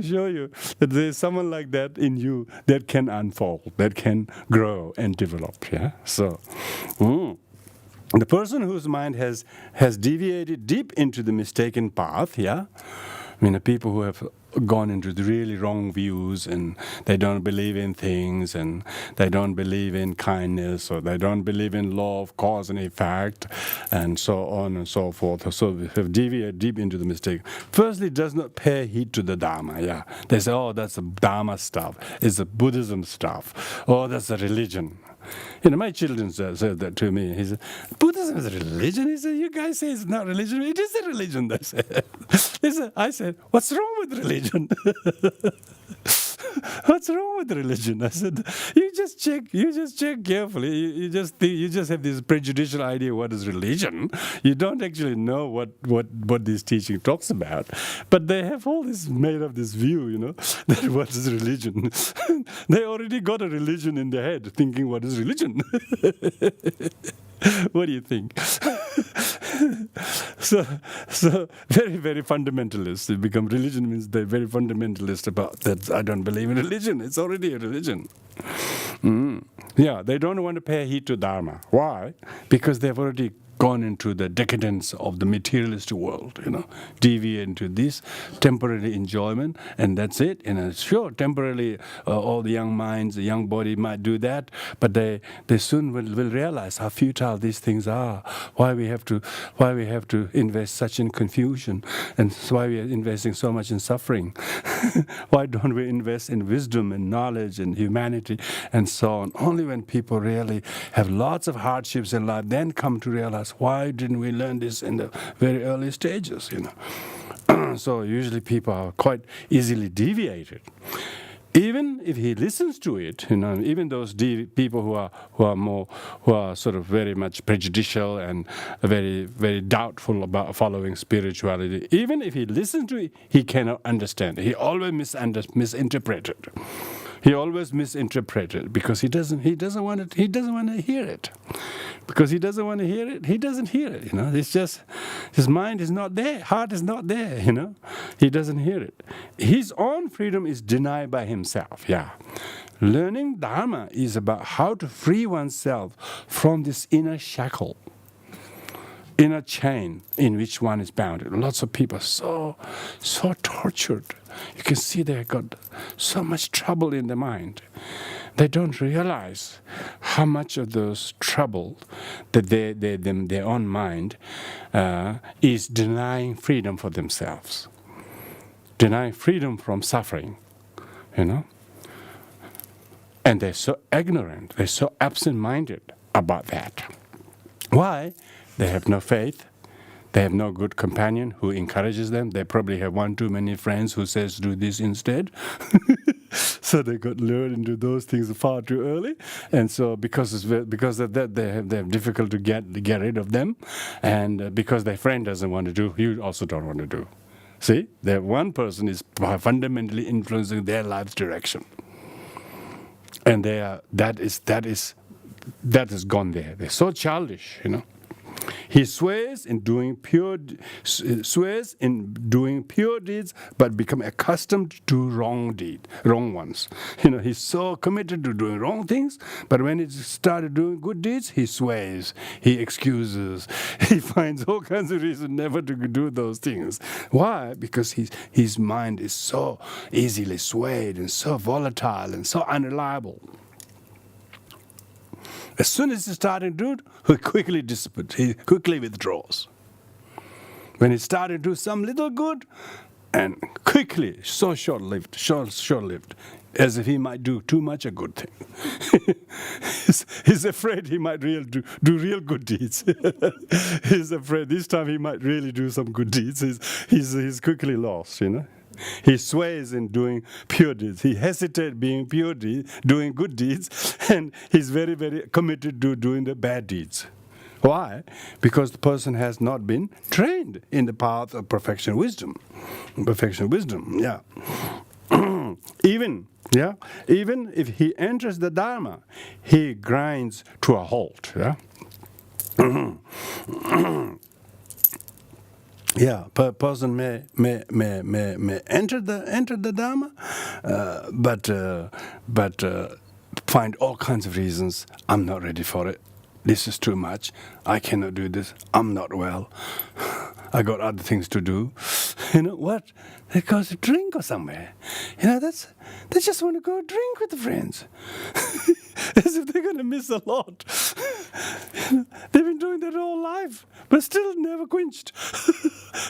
show you that there is someone like that in you that can unfold, that can grow and develop. Yeah. So, the person whose mind has deviated deep into the mistaken path. Yeah. The people who have gone into the really wrong views, and they don't believe in things, and they don't believe in kindness, or they don't believe in law of cause and effect, and so on and so forth. So they have deviated deep into the mistake. Firstly, does not pay heed to the Dharma. Yeah, they say, oh, that's the Dharma stuff. It's the Buddhism stuff. Oh, that's a religion. My children said that to me. He said, Buddhism is a religion? He said, you guys say it's not religion. It is a religion, they said. I said, what's wrong with religion? What's wrong with religion? I said, you just check carefully. You just have this prejudicial idea what is religion. You don't actually know what this teaching talks about. But they have all this made of this view, that what is religion. They already got a religion in their head, thinking what is religion. What do you think? So very, very fundamentalist. They become religion means they're very fundamentalist about that. I don't believe in religion. It's already a religion. Yeah, they don't want to pay heed to Dharma. Why? Because they've already gone into the decadence of the materialist world, deviate into this temporary enjoyment, and that's it. Sure, temporarily, all the young minds, the young body might do that, but they soon will realize how futile these things are. Why we have to invest such in confusion, and why we are investing so much in suffering. Why don't we invest in wisdom and knowledge and humanity and so on? Only when people really have lots of hardships in life, then come to realize, why didn't we learn this in the very early stages, So usually people are quite easily deviated. Even if he listens to it, even those people who are sort of very much prejudicial and very, very doubtful about following spirituality, even if he listens to it, he cannot understand. He always misinterpreted. He always misinterpreted because he doesn't want to hear it. Because he doesn't want to hear it, he doesn't hear it. It's just his mind is not there, heart is not there. He doesn't hear it. His own freedom is denied by himself. Learning Dharma is about how to free oneself from this inner shackle, inner chain in which one is bound. Lots of people are so tortured. You can see they've got so much trouble in the mind. They don't realize how much of those trouble that their own mind is denying freedom for themselves, denying freedom from suffering, And they're so ignorant, they're so absent-minded about that. Why? They have no faith. They have no good companion who encourages them. They probably have one too many friends who says, do this instead. So they got lured into those things far too early. And so because of that, they have difficult to get rid of them. And because their friend doesn't want to do, you also don't want to do. See? That one person is fundamentally influencing their life's direction. And that is gone there. They're so childish, He swears in doing pure deeds, but become accustomed to wrong ones. He's so committed to doing wrong things, but when he started doing good deeds, he swears, he excuses, he finds all kinds of reasons never to do those things. Why? Because his mind is so easily swayed and so volatile and so unreliable. As soon as he started to do it, he quickly dissipates. He quickly withdraws. When he started to do some little good, and quickly, so short-lived, as if he might do too much a good thing. He's afraid he might do real good deeds. He's afraid this time he might really do some good deeds. He's quickly lost, He sways in doing pure deeds. He hesitates doing good deeds, and he's very, very committed to doing the bad deeds. Why? Because the person has not been trained in the path of perfection wisdom. Even if he enters the Dharma, he grinds to a halt. Person may enter the Dharma, but find all kinds of reasons. I'm not ready for it. This is too much. I cannot do this. I'm not well. I got other things to do. What? They go to drink or somewhere. They just want to go drink with the friends. As if they're going to miss a lot. They've been doing that all life, but still never quenched.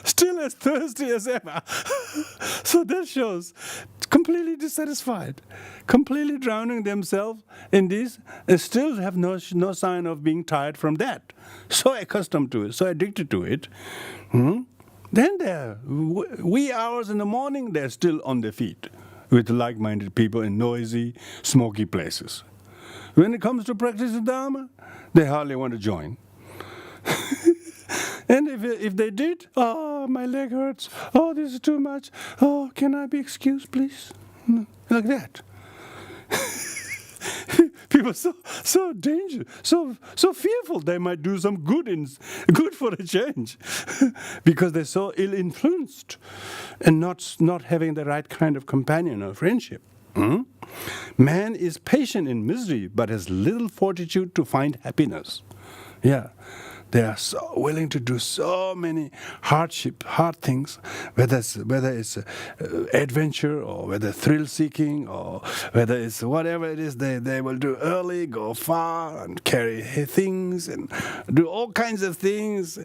Still as thirsty as ever. So that shows completely dissatisfied, completely drowning themselves in this, and still have no sign of being tired from that. So accustomed to it, so addicted to it. Then they're wee hours in the morning, they're still on their feet with like-minded people in noisy, smoky places. When it comes to practicing Dharma, they hardly want to join. And if they did, my leg hurts, this is too much, can I be excused, please? Like that. People so dangerous, so fearful they might do some good for a change, because they're so ill-influenced and not having the right kind of companion or friendship. Man is patient in misery, but has little fortitude to find happiness. They are so willing to do so many hard things, whether it's adventure or whether thrill-seeking or whether it's whatever it is, they will do early, go far and carry things and do all kinds of things.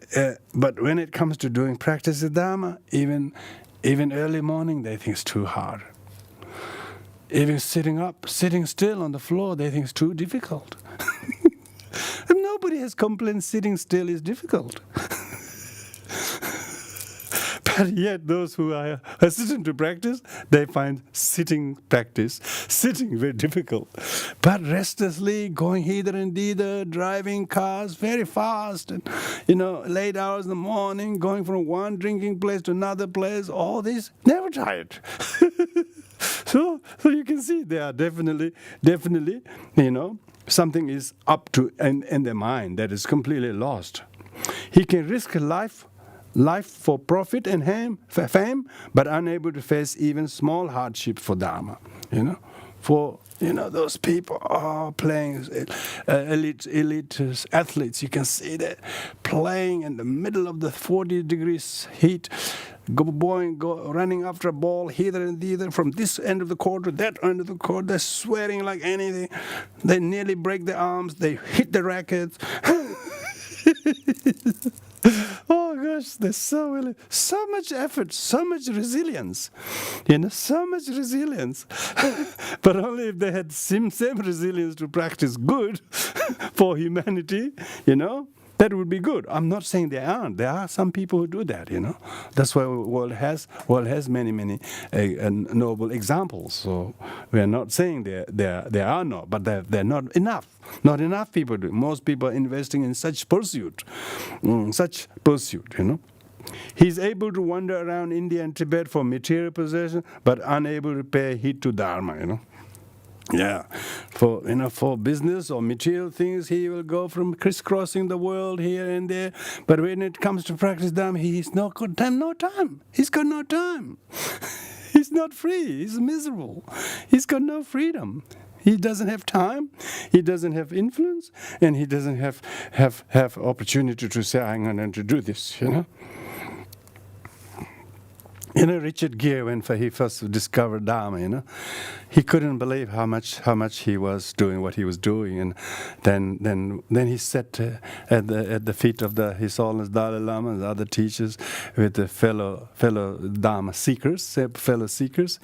But when it comes to doing practice of Dharma, even Even early morning, they think it's too hard. Even sitting still on the floor, they think it's too difficult. And nobody has complained sitting still is difficult. But yet those who are hesitant to practice, they find sitting very difficult. But restlessly going hither and thither, driving cars very fast, and late hours in the morning, going from one drinking place to another place, all this, never tired. So you can see they are definitely, something is up to in their mind that is completely lost. He can risk life for profit and fame, but unable to face even small hardship for Dharma. For those people playing elite athletes, you can see that playing in the middle of the 40 degrees heat, running after a ball hither and thither from this end of the court to that end of the court. They're sweating like anything. They nearly break their arms. They hit the rackets. Oh gosh, there's so much effort, so much resilience, so much resilience. But only if they had same resilience to practice good for humanity, that would be good. I'm not saying they aren't. There are some people who do that, That's why the world has many noble examples. So we are not saying there are not, but they're not enough. Not enough people do. Most people are investing in such pursuit. He's able to wander around India and Tibet for material possession, but unable to pay heed to Dharma, Yeah, for business or material things, he will go from crisscrossing the world here and there. But when it comes to practice Dharma, he's no time. He's got no time. He's not free. He's miserable. He's got no freedom. He doesn't have time. He doesn't have influence, and he doesn't have opportunity to say, "I'm going to do this." Richard Gere, when he first discovered Dharma, he couldn't believe how much he was doing what he was doing, and then he sat at the feet of His Holiness Dalai Lama and other teachers with the fellow Dharma seekers, fellow seekers.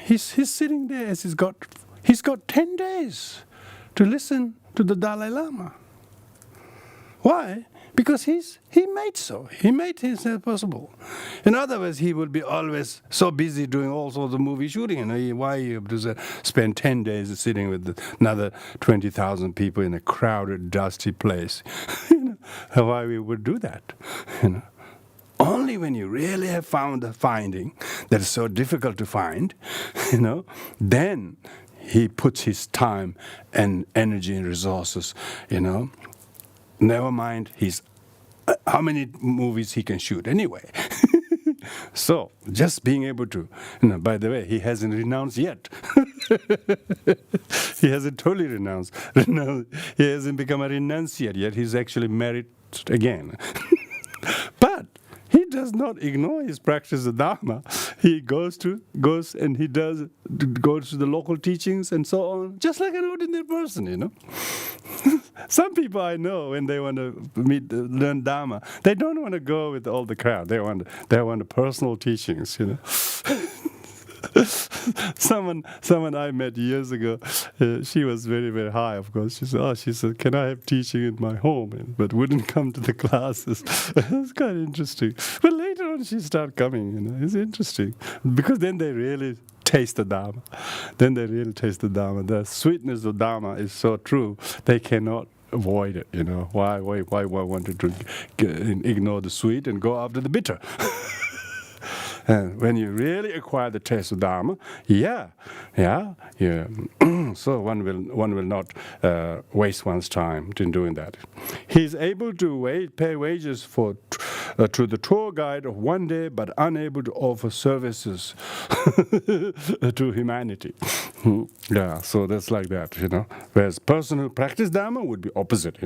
He's sitting there as he's got 10 days to listen to the Dalai Lama. Why? Because he made himself possible. In other words, he would be always so busy doing all sorts of movie shooting. Why you have to spend 10 days sitting with another 20,000 people in a crowded, dusty place? Why we would do that? Only when you really have found a finding that is so difficult to find, then he puts his time and energy and resources, Never mind how many movies he can shoot anyway. So, just being able to, by the way, he hasn't renounced yet. He hasn't totally renounced. He hasn't become a renunciate yet. He's actually married again. But he does not ignore his practice of Dharma. He goes to the local teachings and so on, just like an ordinary person, Some people I know, when they want to learn Dharma, they don't want to go with all the crowd. They want the personal teachings, Someone I met years ago, she was very, very high, of course. She said, "Can I have teaching in my home?" But wouldn't come to the classes. It's quite interesting. But later on, she started coming. It's interesting because then they really taste the Dharma. The sweetness of Dharma is so true. They cannot avoid it. Why wanted to ignore the sweet and go after the bitter? And when you really acquire the taste of Dharma, so one will not waste one's time in doing that. He's able to pay wages to the tour guide of one day, but unable to offer services to humanity. So that's like that, Whereas person who practice Dharma would be opposite,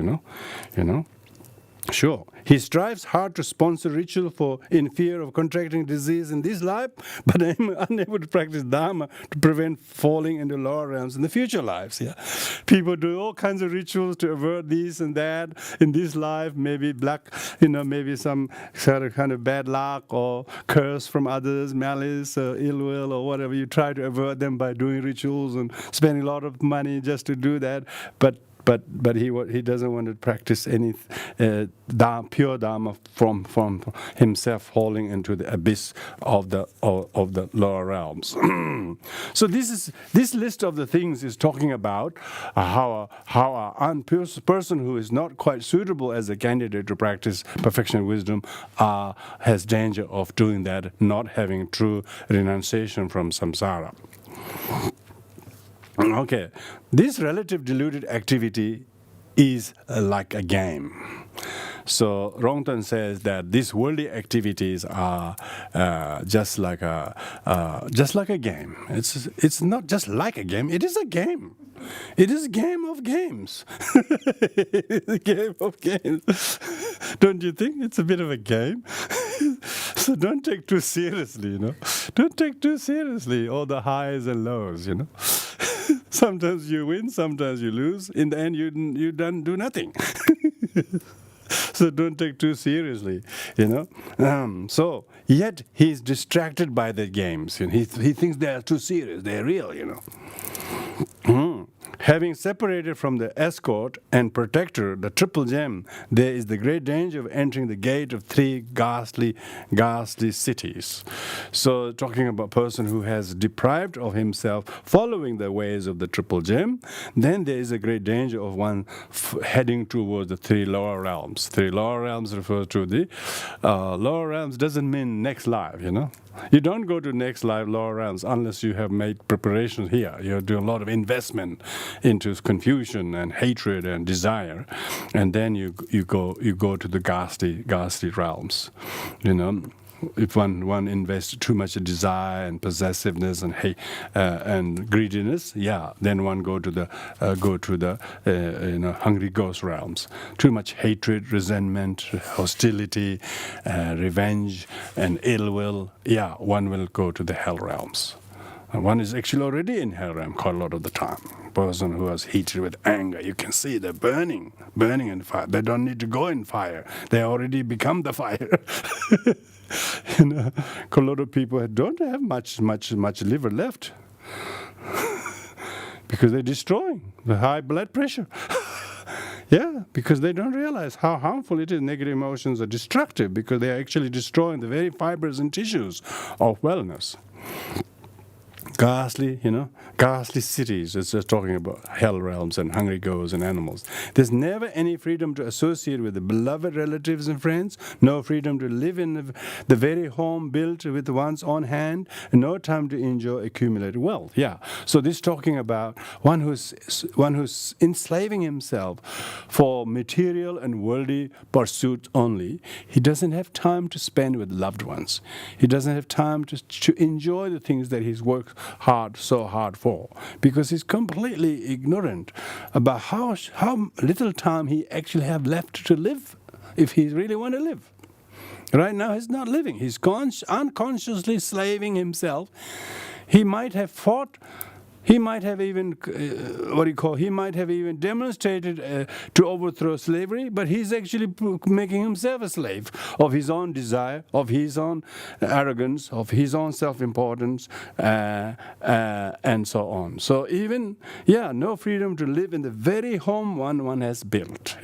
Sure. He strives hard to sponsor ritual in fear of contracting disease in this life, but unable to practice Dharma to prevent falling into lower realms in the future lives. Yeah, people do all kinds of rituals to avert this and that in this life. Maybe maybe some sort of kind of bad luck or curse from others, malice or ill will or whatever. You try to avert them by doing rituals and spending a lot of money just to do that, but he doesn't want to practice any pure dharma from himself falling into the abyss of the lower realms. So this list of the things is talking about how a person who is not quite suitable as a candidate to practice perfection and wisdom has danger of doing that, not having true renunciation from samsara. Okay, this relative deluded activity is like a game. So Rongton says that these worldly activities are just like a game. It's not just like a game. It is a game. It is a game of games. It's a game of games. Don't you think it's a bit of a game? So don't take too seriously, Don't take too seriously all the highs and lows, Sometimes you win, sometimes you lose. In the end, you don't do nothing. So don't take too seriously, So yet he's distracted by the games. He thinks they are too serious. They're real, Having separated from the escort and protector, the triple gem, there is the great danger of entering the gate of three ghastly cities. So talking about a person who has deprived of himself following the ways of the triple gem, then there is a great danger of one heading towards the three lower realms. Three lower realms refers to the lower realms doesn't mean next life, You don't go to next life lower realms unless you have made preparations here. You do a lot of investment into confusion and hatred and desire, and then you go to the ghastly realms, If one invests too much desire and possessiveness and hate and greediness, then one go to the hungry ghost realms. Too much hatred, resentment, hostility, revenge, and ill will. One will go to the hell realms. And one is actually already in hell realm quite a lot of the time. Person who has heated with anger, you can see they're burning in fire. They don't need to go in fire. They already become the fire. A lot of people don't have much liver left because they're destroying the high blood pressure. Because they don't realize how harmful it is. Negative emotions are destructive because they are actually destroying the very fibers and tissues of wellness. Ghastly cities. It's just talking about hell realms and hungry ghosts and animals. There's never any freedom to associate with the beloved relatives and friends, no freedom to live in the very home built with one's own hand, and no time to enjoy accumulated wealth. So this is talking about one who's enslaving himself for material and worldly pursuits only. He doesn't have time to spend with loved ones. He doesn't have time to enjoy the things that he's worked so hard for, because he's completely ignorant about how little time he actually have left to live if he really want to live. Right now he's not living. He's unconsciously slaving himself. He might have fought. He might have even, he might have even demonstrated to overthrow slavery, but he's actually making himself a slave of his own desire, of his own arrogance, of his own self-importance, and so on. So even, no freedom to live in the very home one has built.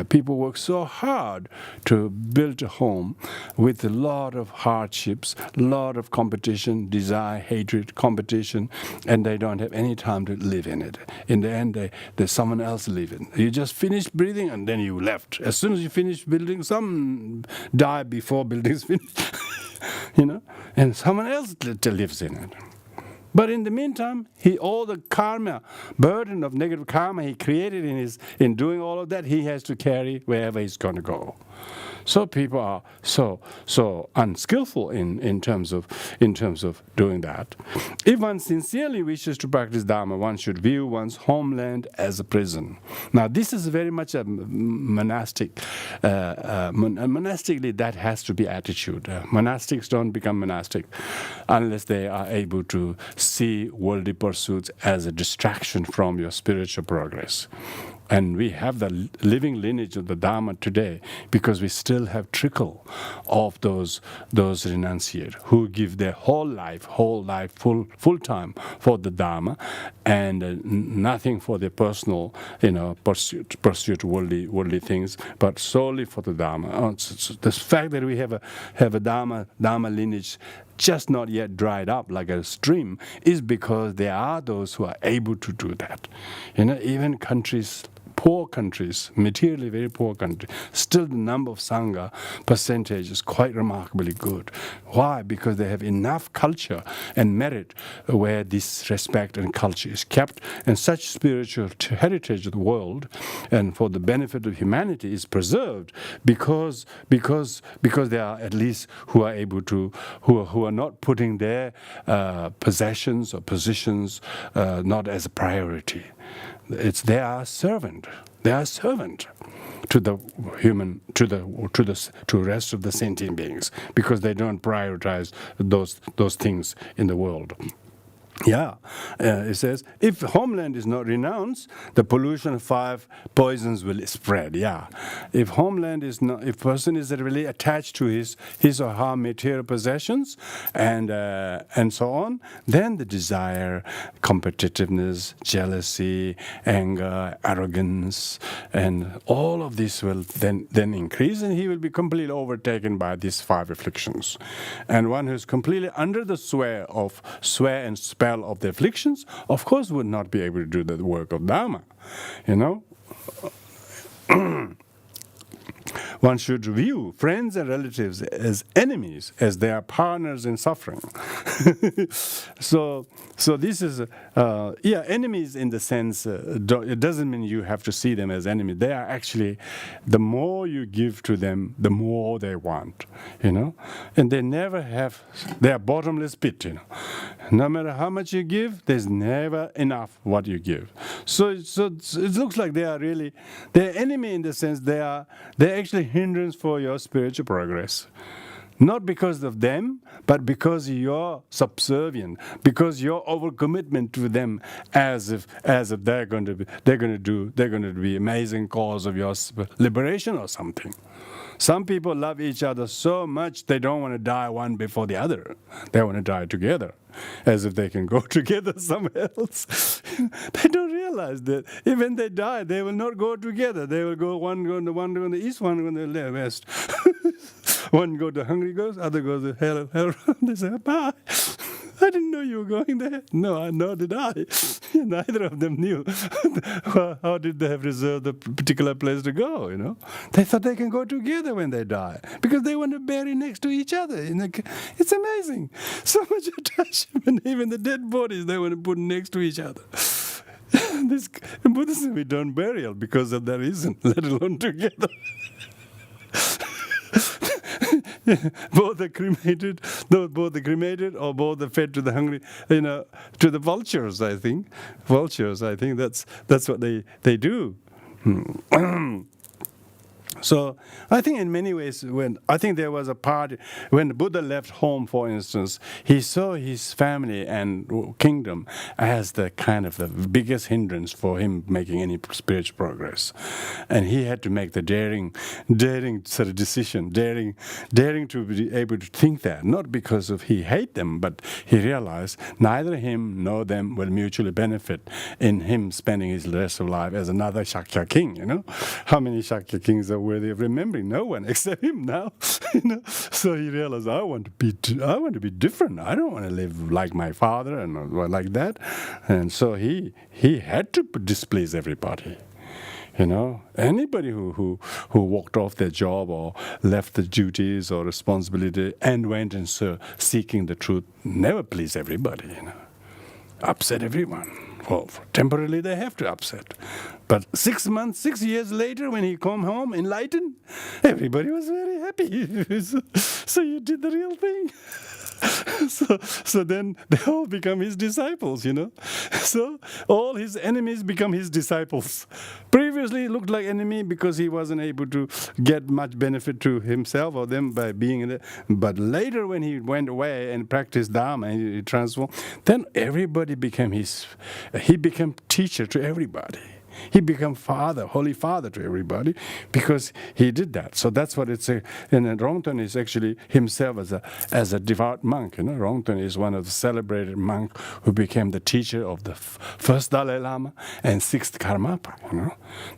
People work so hard to build a home with a lot of hardships, a lot of competition, desire, hatred, competition, and they don't have any time to live in it. In the end, there's someone else living. You just finished breathing and then you left. As soon as you finish building, some die before building's finished, and someone else lives in it. But in the meantime, all the karma, burden of negative karma he created in doing all of that, he has to carry wherever he's going to go. So people are so unskillful in terms of doing that. If one sincerely wishes to practice Dharma, one should view one's homeland as a prison. Now, this is very much a monastic. Monastically, that has to be attitude. Monastics don't become monastic unless they are able to see worldly pursuits as a distraction from your spiritual progress. And we have the living lineage of the Dharma today because we still have trickle of those renunciates who give their whole life, full time for the Dharma, and nothing for their personal, pursuit worldly things, but solely for the Dharma. So the fact that we have a Dharma lineage just not yet dried up like a stream is because there are those who are able to do that. Even poor countries, materially very poor countries, still the number of Sangha percentage is quite remarkably good. Why? Because they have enough culture and merit where this respect and culture is kept, and such spiritual heritage of the world and for the benefit of humanity is preserved because there are at least who are able to, who are not putting their possessions or positions not as a priority. They are servant. They are servant to the human, to the rest of the sentient beings, because they don't prioritize those things in the world. Yeah, it says, if homeland is not renounced, the pollution of 5 poisons will spread. Yeah, if homeland is not, if person is really attached to his or her material possessions and so on, then the desire, competitiveness, jealousy, anger, arrogance, and all of this will then increase, and he will be completely overtaken by these 5 afflictions. And one who is completely under the sway and spell of the afflictions, of course, would not be able to do the work of Dharma. One should view friends and relatives as enemies, as they are partners in suffering. So this is, enemies in the sense, it doesn't mean you have to see them as enemies. They are actually, the more you give to them, the more they want, and they never have, they are bottomless pit, No matter how much you give, there's never enough what you give. So it looks like they're enemy in the sense they're actually hindrance for your spiritual progress. Not because of them, but because you're subservient, because your overcommitment to them, as if they're going to be amazing cause of your liberation or something. Some people love each other so much they don't want to die one before the other. They want to die together, as if they can go together somewhere else. They don't realize that even when they die, they will not go together. They will go one go to the east, one go to the west. One go to Hungry Ghost, other goes to hell. They say, bye. I didn't know you were going there. No, nor did I. Neither of them knew. How did they have reserved a particular place to go, They thought they can go together when they die because they want to bury next to each other. It's amazing. So much attachment. Even the dead bodies, they want to put next to each other. In Buddhism, we don't burial because of that reason, let alone together. Both are cremated, or both are fed to the hungry, to the vultures. I think that's what they do. So I think in many ways, there was a part when the Buddha left home, for instance, he saw his family and kingdom as the kind of the biggest hindrance for him making any spiritual progress, and he had to make the daring sort of decision, daring to be able to think that, not because of he hate them, but he realized neither him nor them will mutually benefit in him spending his rest of life as another Shakya king. How many Shakya kings are worthy of remembering? No one except him now. So he realized, I want to be different. I don't want to live like my father and like that. And so he had to displease everybody. Anybody who walked off their job or left the duties or responsibility and went and seeking the truth never pleased everybody. Upset everyone. Well, temporarily they have to upset. But 6 months, 6 years later, when he come home enlightened, everybody was very happy. So you did the real thing. So then they all become his disciples, So all his enemies become his disciples. Previously he looked like enemy because he wasn't able to get much benefit to himself or them by being in it. But later when he went away and practiced Dharma and he transformed, then everybody became he became teacher to everybody. He became father, holy father to everybody because he did that. So that's what it's. And Rongton is actually himself as a devout monk. Rongton is one of the celebrated monks who became the teacher of the first Dalai Lama and sixth Karmapa.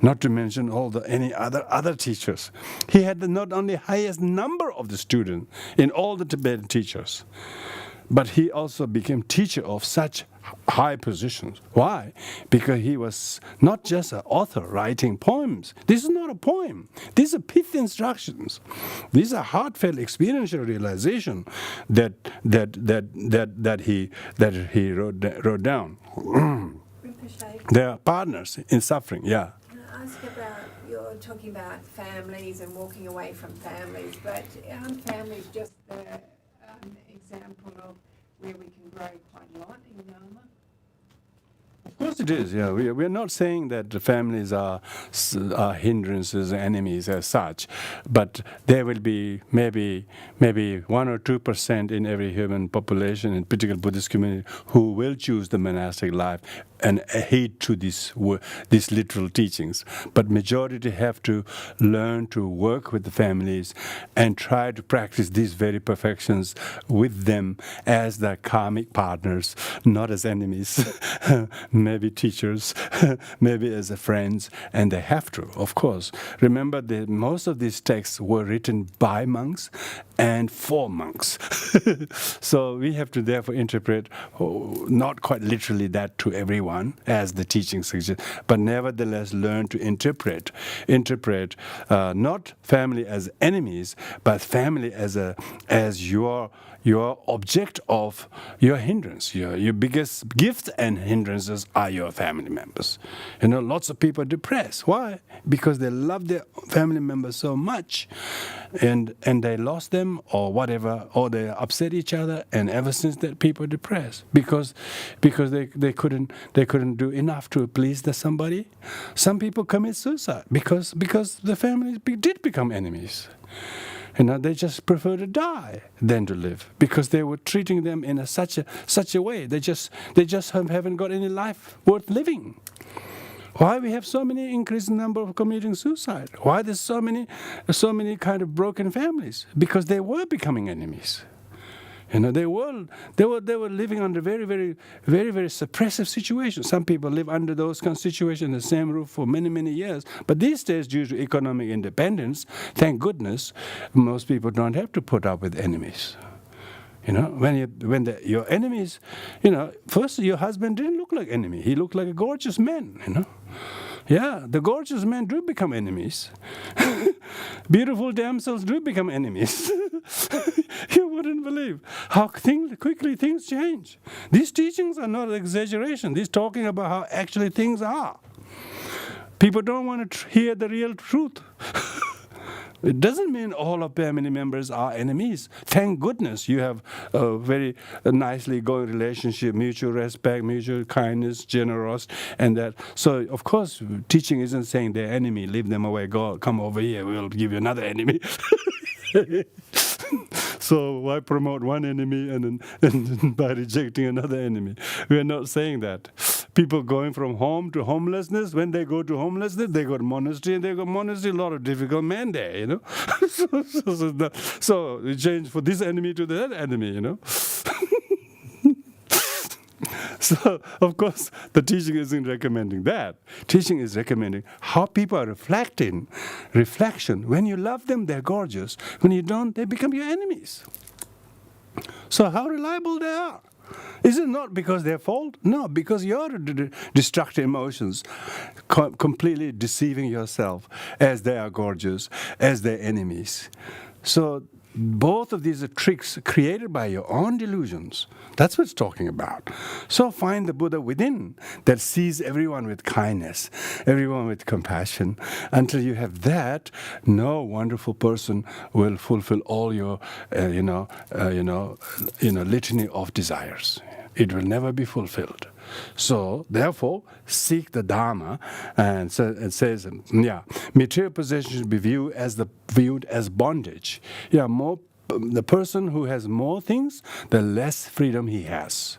Not to mention any other teachers. He had not only highest number of the students in all the Tibetan teachers, but he also became teacher of such high positions. Why? Because he was not just an author writing poems. This is not a poem. These are pith instructions. These are heartfelt experiential realization that he wrote down. They are partners in suffering. Yeah. Can I ask about, you're talking about families and walking away from families, but aren't families just the example of where we can grow quite a lot in Dharma? Of course it is, yeah. We're not saying that the families are hindrances, enemies as such, but there will be maybe 1 or 2% in every human population, in particular Buddhist community, who will choose the monastic life and adhere to these literal teachings. But majority have to learn to work with the families and try to practice these very perfections with them as their karmic partners, not as enemies, maybe teachers, maybe as friends, and they have to, of course. Remember that most of these texts were written by monks and for monks. So we have to therefore interpret, not quite literally that to everyone, as the teaching suggests, but nevertheless learn to interpret not family as enemies, but family as your object of your hindrance. Your biggest gift and hindrances are your family members. Lots of people are depressed. Why? Because they love their family members so much, and they lost them or whatever, or they upset each other, and ever since that people are depressed because they couldn't do enough to please somebody. Some people commit suicide because the families did become enemies. They just prefer to die than to live because they were treating them in such a way. They just haven't got any life worth living. Why we have so many increasing number of committing suicide? Why there's so many kind of broken families? Because they were becoming enemies. They were living under very, very, very, very suppressive situations. Some people live under those kind of situations in the same roof for many, many years. But these days, due to economic independence, thank goodness, most people don't have to put up with enemies. When your enemies, first your husband didn't look like enemy. He looked like a gorgeous man. Yeah, the gorgeous men do become enemies. Beautiful damsels do become enemies. You wouldn't believe how quickly things change. These teachings are not an exaggeration. These talking about how actually things are. People don't want to hear the real truth. It doesn't mean all of family members are enemies. Thank goodness you have a very nicely going relationship, mutual respect, mutual kindness, generosity, and that. So, of course, teaching isn't saying they're enemy, leave them away, go, come over here, we'll give you another enemy. So why promote one enemy and by rejecting another enemy? We are not saying that. People going from home to homelessness, when they go to homelessness, they go to monastery, and they go to monastery, a lot of difficult men there, So we change for this enemy to that enemy, So, of course, the teaching isn't recommending that. Teaching is recommending how people are reflecting. Reflection. When you love them, they're gorgeous. When you don't, they become your enemies. So how reliable they are. Is it not because their fault? No, because your destructive emotions completely deceiving yourself as they are gorgeous, as their enemies. So both of these are tricks created by your own delusions. That's what it's talking about. So find the Buddha within that sees everyone with kindness, everyone with compassion. Until you have that, no wonderful person will fulfill all your, litany of desires. It will never be fulfilled. So, therefore, seek the Dharma, and so it says, material possessions should be viewed as bondage. The person who has more things, the less freedom he has,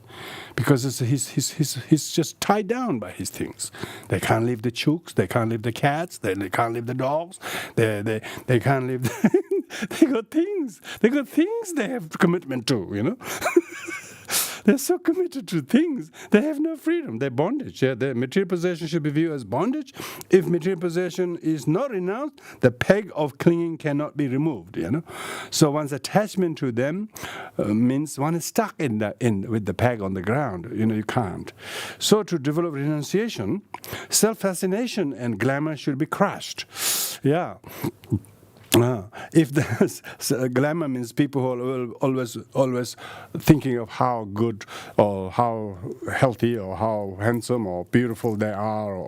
because he's just tied down by his things. They can't leave the chooks, they can't leave the cats, they can't leave the dogs, they can't leave. They got things. They got things they have commitment to. They're so committed to things, they have no freedom. They're bondage. Their material possession should be viewed as bondage. If material possession is not renounced, the peg of clinging cannot be removed. So one's attachment to them means one is stuck with the peg on the ground. You can't. So to develop renunciation, self-fascination and glamour should be crushed. If there's glamour means people who are always thinking of how good or how healthy or how handsome or beautiful they are, or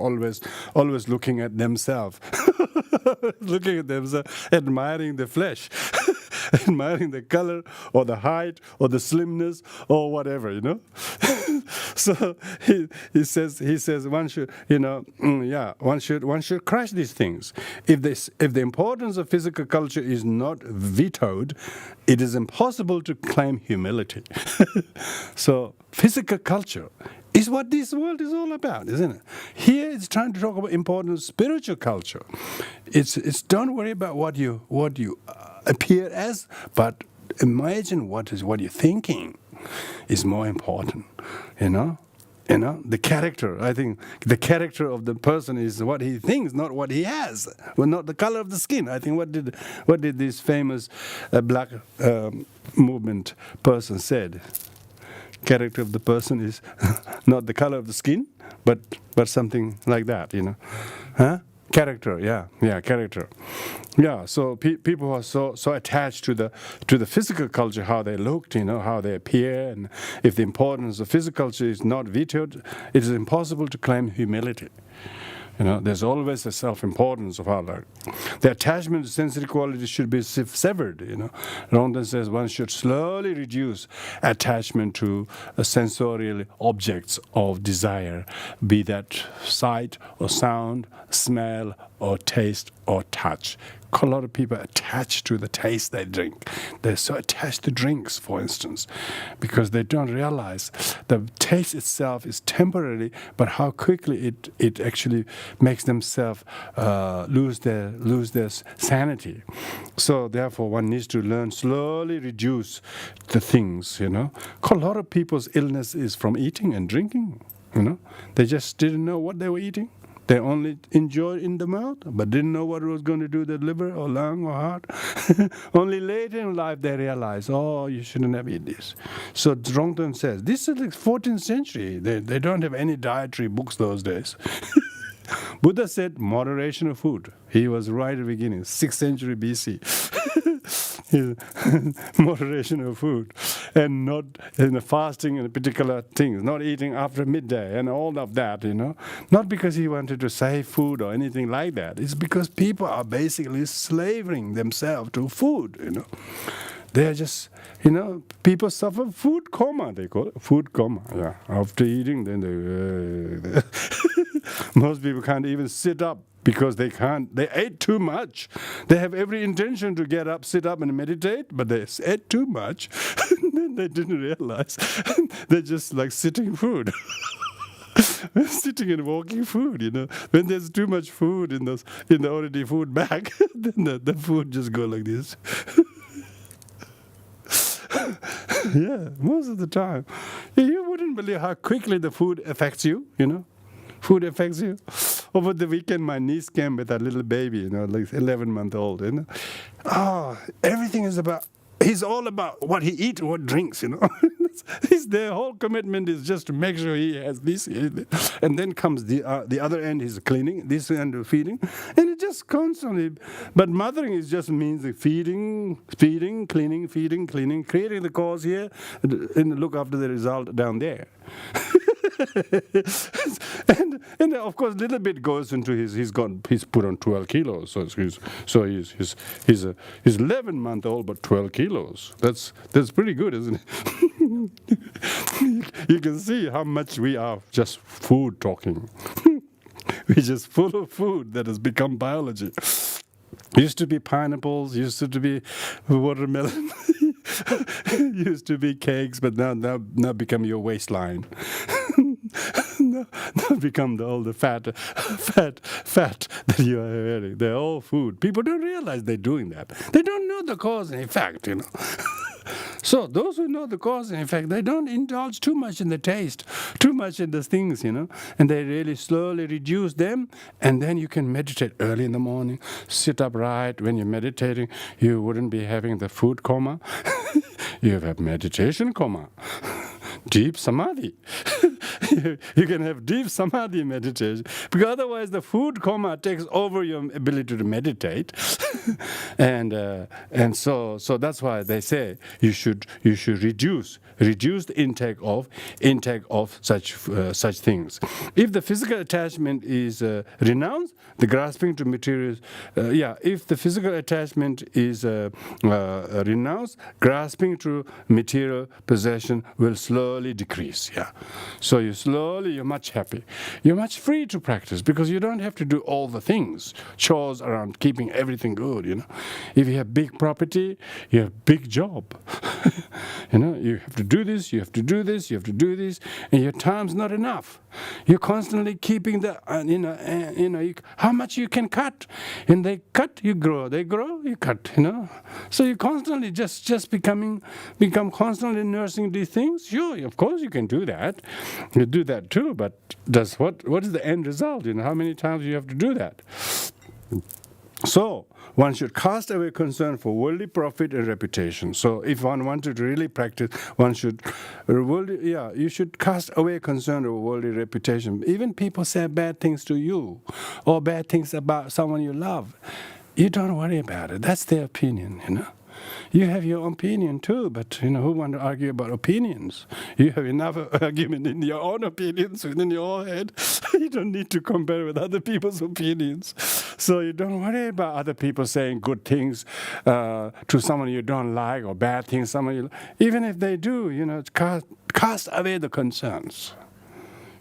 always looking at themselves, admiring the flesh, admiring the color or the height or the slimness or whatever, So he says one should one should crush these things. If the importance of physical culture is not vetoed, it is impossible to claim humility. So physical culture is what this world is all about, isn't it? Here it's trying to talk about important spiritual culture. It's don't worry about what you appear as, but imagine what you're thinking is more important. The character. I think the character of the person is what he thinks, not what he has. Well, not the color of the skin. I think what did this famous black movement person said? Character of the person is not the color of the skin, but something like that. Character, character. So people who are so attached to the physical culture, how they looked, how they appear, and if the importance of physical culture is not vetoed, it is impossible to claim humility. There's always a self-importance of our life. The attachment to sensory qualities should be severed. Rongton says one should slowly reduce attachment to sensorial objects of desire, be that sight or sound, smell or taste or touch. A lot of people are attached to the taste they drink. They're so attached to drinks, for instance, because they don't realize the taste itself is temporary, but how quickly it actually makes themselves lose their sanity. So therefore, one needs to learn slowly reduce the things. A lot of people's illness is from eating and drinking. They just didn't know what they were eating. They only enjoyed in the mouth, but didn't know what it was going to do to the liver or lung or heart. Only later in life they realized, you shouldn't have eaten this. So Rongton says, this is like 14th century. They don't have any dietary books those days. Buddha said moderation of food. He was right at the beginning, 6th century BC. Moderation of food, and not fasting in particular things, not eating after midday and all of that, Not because he wanted to save food or anything like that. It's because people are basically slaving themselves to food, They're just, people suffer food coma, they call it. Food coma, After eating, then they most people can't even sit up because they ate too much. They have every intention to get up, sit up and meditate, but they ate too much. Then they didn't realize. They're just like sitting food. Sitting and walking food, When there's too much food in the already food bag, then the food just go like this. Most of the time. You wouldn't believe how quickly the food affects you, Food affects you. Over the weekend, my niece came with a little baby, like 11-month-old, everything is about, he's all about what he eats, what drinks, Their whole commitment is just to make sure he has this, and then comes the other end, he's cleaning, this end feeding, and it just constantly. But mothering is just means feeding, cleaning, creating the cause here, and look after the result down there. and of course, little bit goes into he's put on 12 kilos, so he's 11-month-old but 12 kilos. That's pretty good, isn't it? You can see how much we are just food talking. We're just full of food that has become biology. Used to be pineapples, used to be watermelon, used to be cakes, but now become your waistline. now become all the fat that you are wearing. They're all food. People don't realize they're doing that. They don't know the cause and effect, So those who know the cause and effect, they don't indulge too much in the taste, too much in the things, and they really slowly reduce them, and then you can meditate early in the morning, sit upright. When you're meditating, you wouldn't be having the food coma. You have meditation coma. Deep samadhi. You can have deep samadhi meditation, because otherwise the food coma takes over your ability to meditate, and so that's why they say you should reduce the intake of such things. If the physical attachment is renounced, the grasping to materials. If the physical attachment is renounced, grasping to material possession will slowly decrease. So you're much happy. You're much free to practice because you don't have to do all the things, chores around keeping everything good, If you have big property, you have big job. You have to do this, you have to do this, you have to do this, and your time's not enough. You're constantly keeping how much you can cut. And they cut, you grow. They grow, you cut, So you constantly just become constantly nursing these things. Sure, of course you can do that. You do that too, but what is the end result? How many times you have to do that? So one should cast away concern for worldly profit and reputation. So if one wanted to really practice, you should cast away concern over worldly reputation. Even people say bad things to you or bad things about someone you love. You don't worry about it. That's their opinion, You have your opinion too, but who want to argue about opinions? You have enough argument in your own opinions within your head. You don't need to compare with other people's opinions. So you don't worry about other people saying good things to someone you don't like or bad things even if they do, cast away the concerns.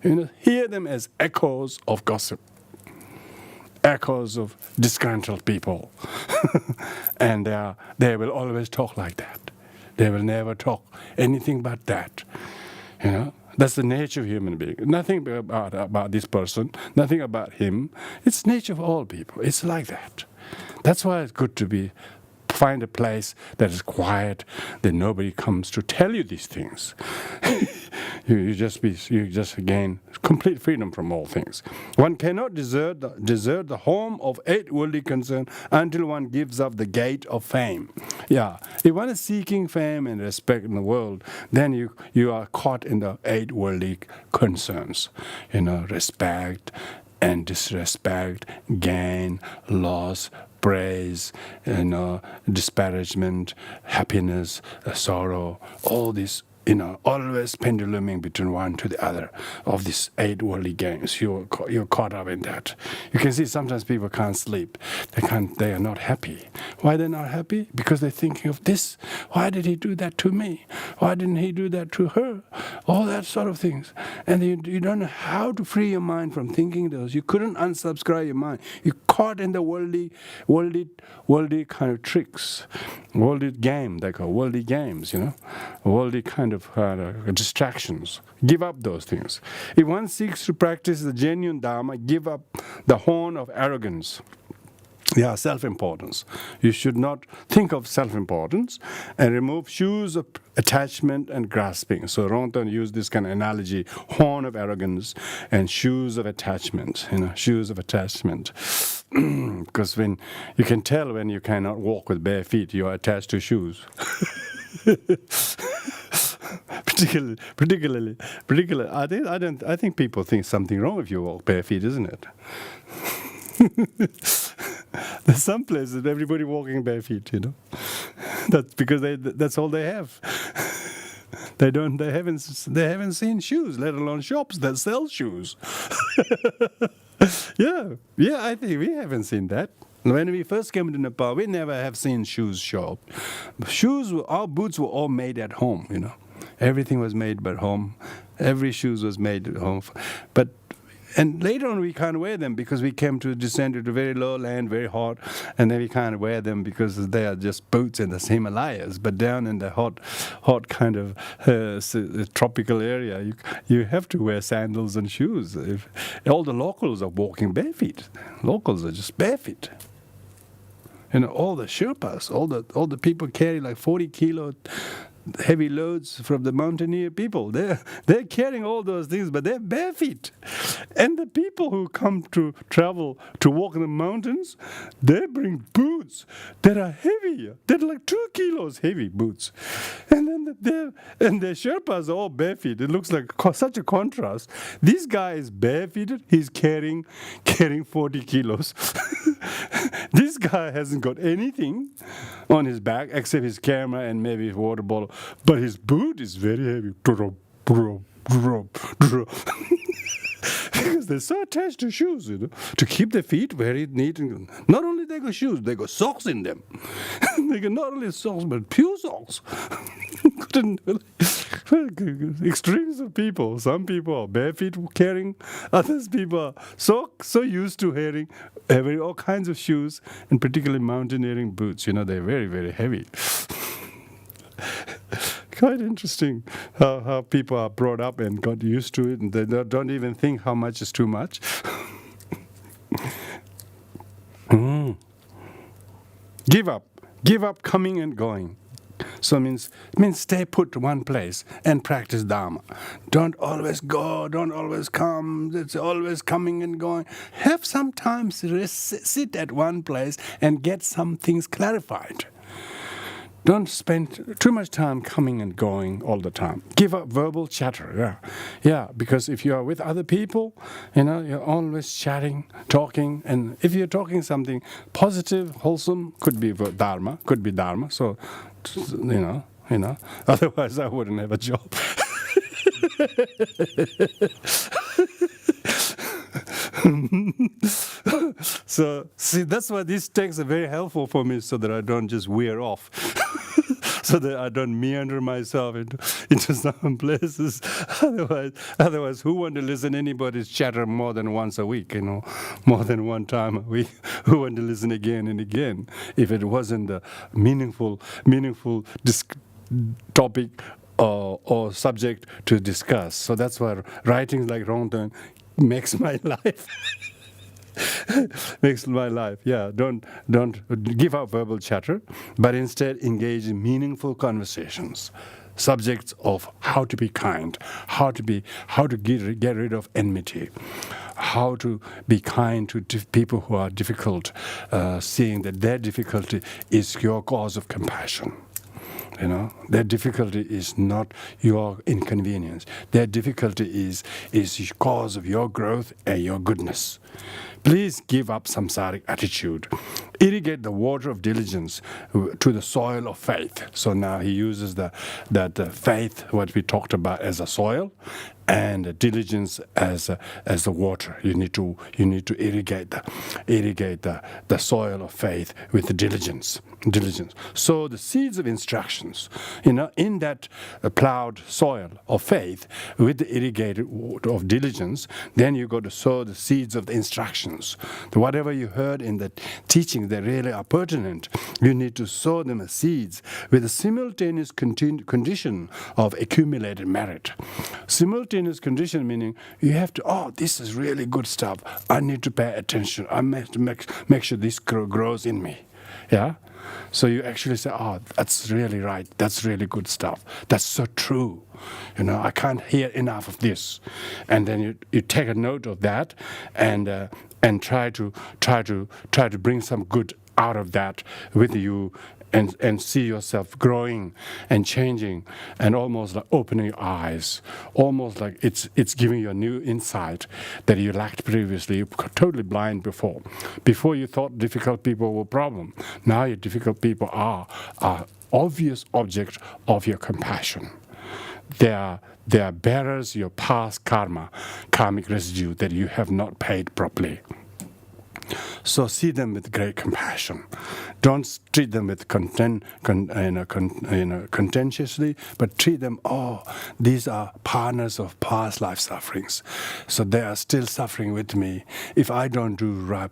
Hear them as echoes of gossip. Echoes of disgruntled people. And they will always talk like that. They will never talk anything but that. That's the nature of human being. Nothing about this person, nothing about him. It's nature of all people. It's like that. That's why it's good to find a place that is quiet, that nobody comes to tell you these things. You just gain complete freedom from all things. One cannot desert the home of 8 worldly concern until one gives up the gate of fame. If one is seeking fame and respect in the world, then you are caught in the 8 worldly concerns. Respect and disrespect, gain, loss, praise, disparagement, happiness, sorrow, all this, always penduluming between one to the other of these 8 worldly games. You're caught up in that. You can see sometimes people can't sleep. They are not happy. Why they're not happy? Because they're thinking of this. Why did he do that to me? Why didn't he do that to her? All that sort of things. And you don't know how to free your mind from thinking those. You couldn't unsubscribe your mind. You're caught in the worldly kind of tricks. Worldly game, they call worldly games, worldly kind of distractions. Give up those things. If one seeks to practice the genuine Dharma, give up the horn of arrogance. Self-importance. You should not think of self-importance and remove shoes of attachment and grasping. So Rongton used this kind of analogy, horn of arrogance and shoes of attachment, shoes of attachment. Because when you can tell when you cannot walk with bare feet, you are attached to shoes. Particularly, I think people think something wrong if you walk bare feet, isn't it? There's some places everybody walking bare feet, you know. That's because that's all they have. They haven't seen shoes, let alone shops that sell shoes. Yeah, I think we haven't seen that. When we first came to Nepal, we never have seen shoes shop. Our boots were all made at home, you know. Everything was made at home. Every shoes was made at home. And later on we can't wear them because we came to descend to very low land, very hot, and then we can't wear them because they are just boots in the Himalayas. But down in the hot kind of tropical area, you have to wear sandals and shoes. All the locals are walking bare feet. Locals are just bare feet. You know, all the Sherpas, all the people carry like 40-kilo heavy loads from the mountaineer people. They're carrying all those things, but they're bare feet. And the people who come to travel to walk in the mountains, they bring boots that are heavier. They're like 2 kilos heavy boots. And then the Sherpas are all bare feet. It looks like such a contrast. This guy is barefooted. He's carrying 40 kilos. This guy hasn't got anything on his back except his camera and maybe his water bottle. But his boot is very heavy. Because they're so attached to shoes, you know, to keep their feet very neat. And not only they got shoes, they got socks in them. They got not only socks, but pure socks. Extremes of people. Some people are bare feet carrying. Others people are so used to having all kinds of shoes, and particularly mountaineering boots. You know, they're very, very heavy. Quite interesting how people are brought up and got used to it, and they don't even think how much is too much. Give up coming and going. So it means stay put to one place and practice Dharma. Don't always go, don't always come, it's always coming and going. Have some time to sit at one place and get some things clarified. Don't spend too much time coming and going all the time. Give up verbal chatter, yeah. Because if you are with other people, you know, you're always chatting, talking, and if you're talking something positive, wholesome, could be Dharma. So, you know. Otherwise, I wouldn't have a job. So, see, that's why these texts are very helpful for me, so that I don't just wear off. So that I don't meander myself into some places. Otherwise, who want to listen to anybody's chatter more than once a week, you know, more than one time a week? Who want to listen again and again if it wasn't a meaningful topic or subject to discuss? So that's why writings like Rongton makes my life. Yeah. Don't give up verbal chatter, but instead engage in meaningful conversations. Subjects of how to be kind, how to get rid of enmity, how to be kind to people who are difficult, seeing that their difficulty is your cause of compassion. You know, their difficulty is not your inconvenience. Their difficulty is the cause of your growth and your goodness. Please give up samsaric attitude. Irrigate the water of diligence to the soil of faith. So now he uses that faith, what we talked about, as a soil, and diligence as the water. You need to irrigate the soil of faith with the diligence. So the seeds of instructions, you know, in that plowed soil of faith with the irrigated water of diligence, then you go to sow the seeds of the instructions. Whatever you heard in the teaching that really are pertinent, you need to sow them as seeds with a simultaneous condition of accumulated merit. Simultaneous condition meaning you have to, this is really good stuff. I need to pay attention. I have to make sure this grows in me. Yeah? So you actually say, that's really right. That's really good stuff. That's so true. You know, I can't hear enough of this. And then you take a note of that and try to bring some good out of that with you and see yourself growing and changing and almost like opening your eyes, almost like it's giving you a new insight that you lacked previously. You were totally blind before. Before you thought difficult people were a problem. Now your difficult people are obvious object of your compassion. They are bearers of your past karmic residue that you have not paid properly. So see them with great compassion. Don't treat them with contentiously, but treat them, these are partners of past life sufferings. So they are still suffering with me. If I don't do right,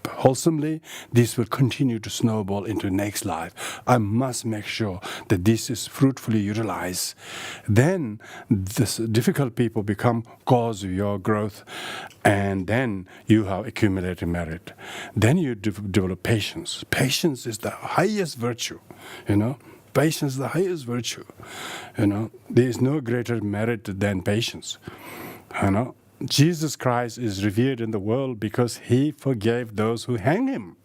wholesomely, this will continue to snowball into next life. I must make sure that this is fruitfully utilized. Then this difficult people become cause of your growth, and then you have accumulated merit. Then you develop patience. Patience is the highest virtue, Patience is the highest virtue, There is no greater merit than patience, Jesus Christ is revered in the world because he forgave those who hang him.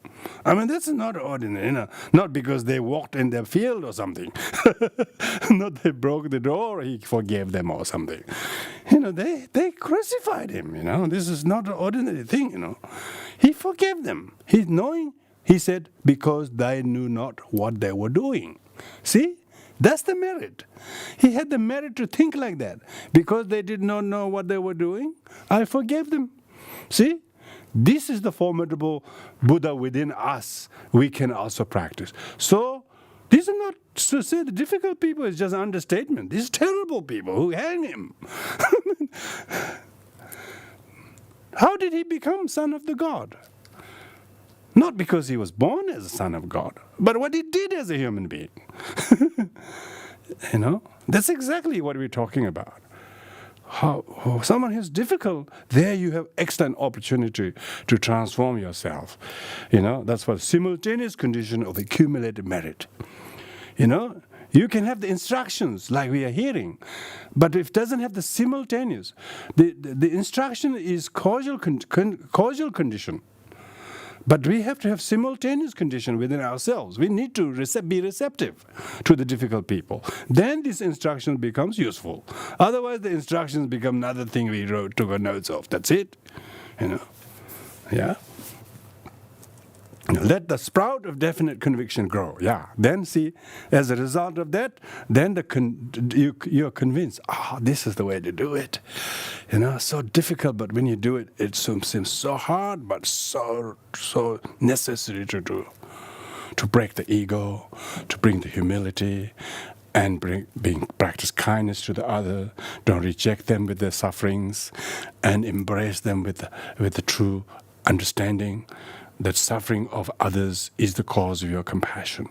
I mean, that's not ordinary, Not because they walked in their field or something. Not they broke the door, he forgave them or something. They crucified him, This is not an ordinary thing, He forgave them. He said, because they knew not what they were doing. See? That's the merit. He had the merit to think like that. Because they did not know what they were doing, I forgave them. See? This is the formidable Buddha within us we can also practice. So, these are not, to say the difficult people is just an understatement. These terrible people who hang him. How did he become son of the God? Not because he was born as a son of God, but what he did as a human being. That's exactly what we're talking about. How someone who's difficult, there you have excellent opportunity to transform yourself. That's what simultaneous condition of accumulated merit. You can have the instructions like we are hearing, but if it doesn't have the simultaneous, the instruction is causal condition. But we have to have simultaneous condition within ourselves. We need to be receptive to the difficult people. Then this instruction becomes useful. Otherwise, the instructions become another thing we took a notes of. That's it. Yeah. Let the sprout of definite conviction grow. Yeah. Then see, as a result of that, then you're convinced, this is the way to do it. So difficult, but when you do it, it seems so hard, but so necessary to do. To break the ego, to bring the humility, and practice kindness to the other. Don't reject them with their sufferings, and embrace them with the true understanding that suffering of others is the cause of your compassion.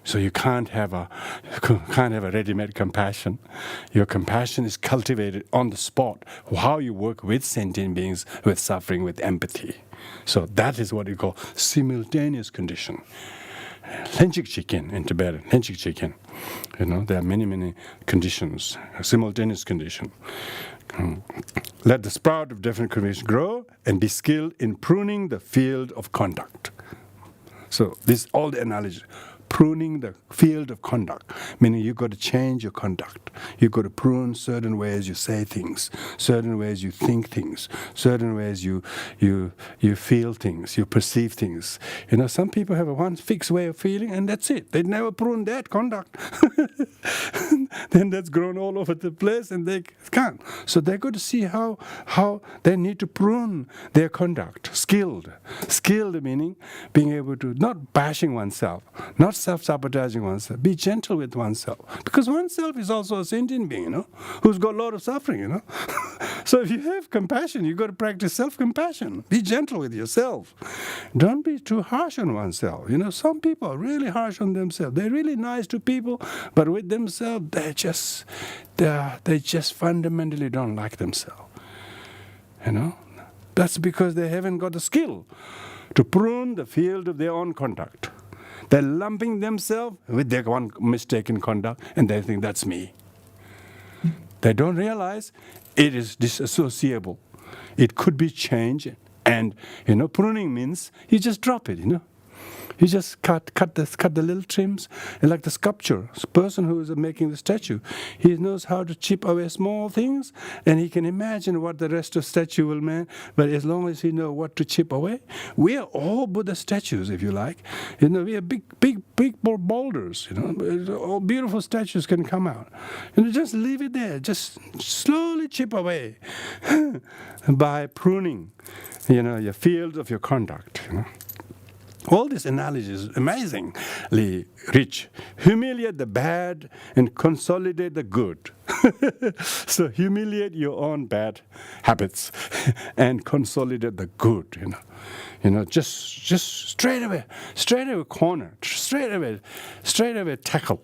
So you can't have a ready-made compassion. Your compassion is cultivated on the spot. How you work with sentient beings, with suffering, with empathy. So that is what you call simultaneous condition. Lenchik chicken in Tibet, lenchik chicken. There are many conditions, simultaneous condition. Let the sprout of definite conviction grow and be skilled in pruning the field of conduct. So this all the analogy. Pruning the field of conduct, meaning you've got to change your conduct. You've got to prune certain ways you say things, certain ways you think things, certain ways you feel things, you perceive things. Some people have one fixed way of feeling and that's it. They never prune that conduct. Then that's grown all over the place and they can't. So they've got to see how they need to prune their conduct. Skilled meaning being able to, not bashing oneself, not self-sabotaging oneself. Be gentle with oneself. Because oneself is also a sentient being, who's got a lot of suffering, So if you have compassion, you've got to practice self-compassion. Be gentle with yourself. Don't be too harsh on oneself. Some people are really harsh on themselves. They're really nice to people, but with themselves, they just fundamentally don't like themselves. That's because they haven't got the skill to prune the field of their own conduct. They're lumping themselves with their one mistaken conduct, and they think that's me. They don't realize it is disassociable. It could be changed, and pruning means you just drop it. You just cut the little trims, and like the sculpture, the person who is making the statue, he knows how to chip away small things, and he can imagine what the rest of the statue will mean. But as long as he knows what to chip away, we are all Buddha statues, if you like. We are big boulders. All beautiful statues can come out, and just leave it there. Just slowly chip away by pruning, your fields of your conduct. All this analogy is amazingly rich. Humiliate the bad and consolidate the good. So humiliate your own bad habits and consolidate the good. Just straight away corner, straight away tackle.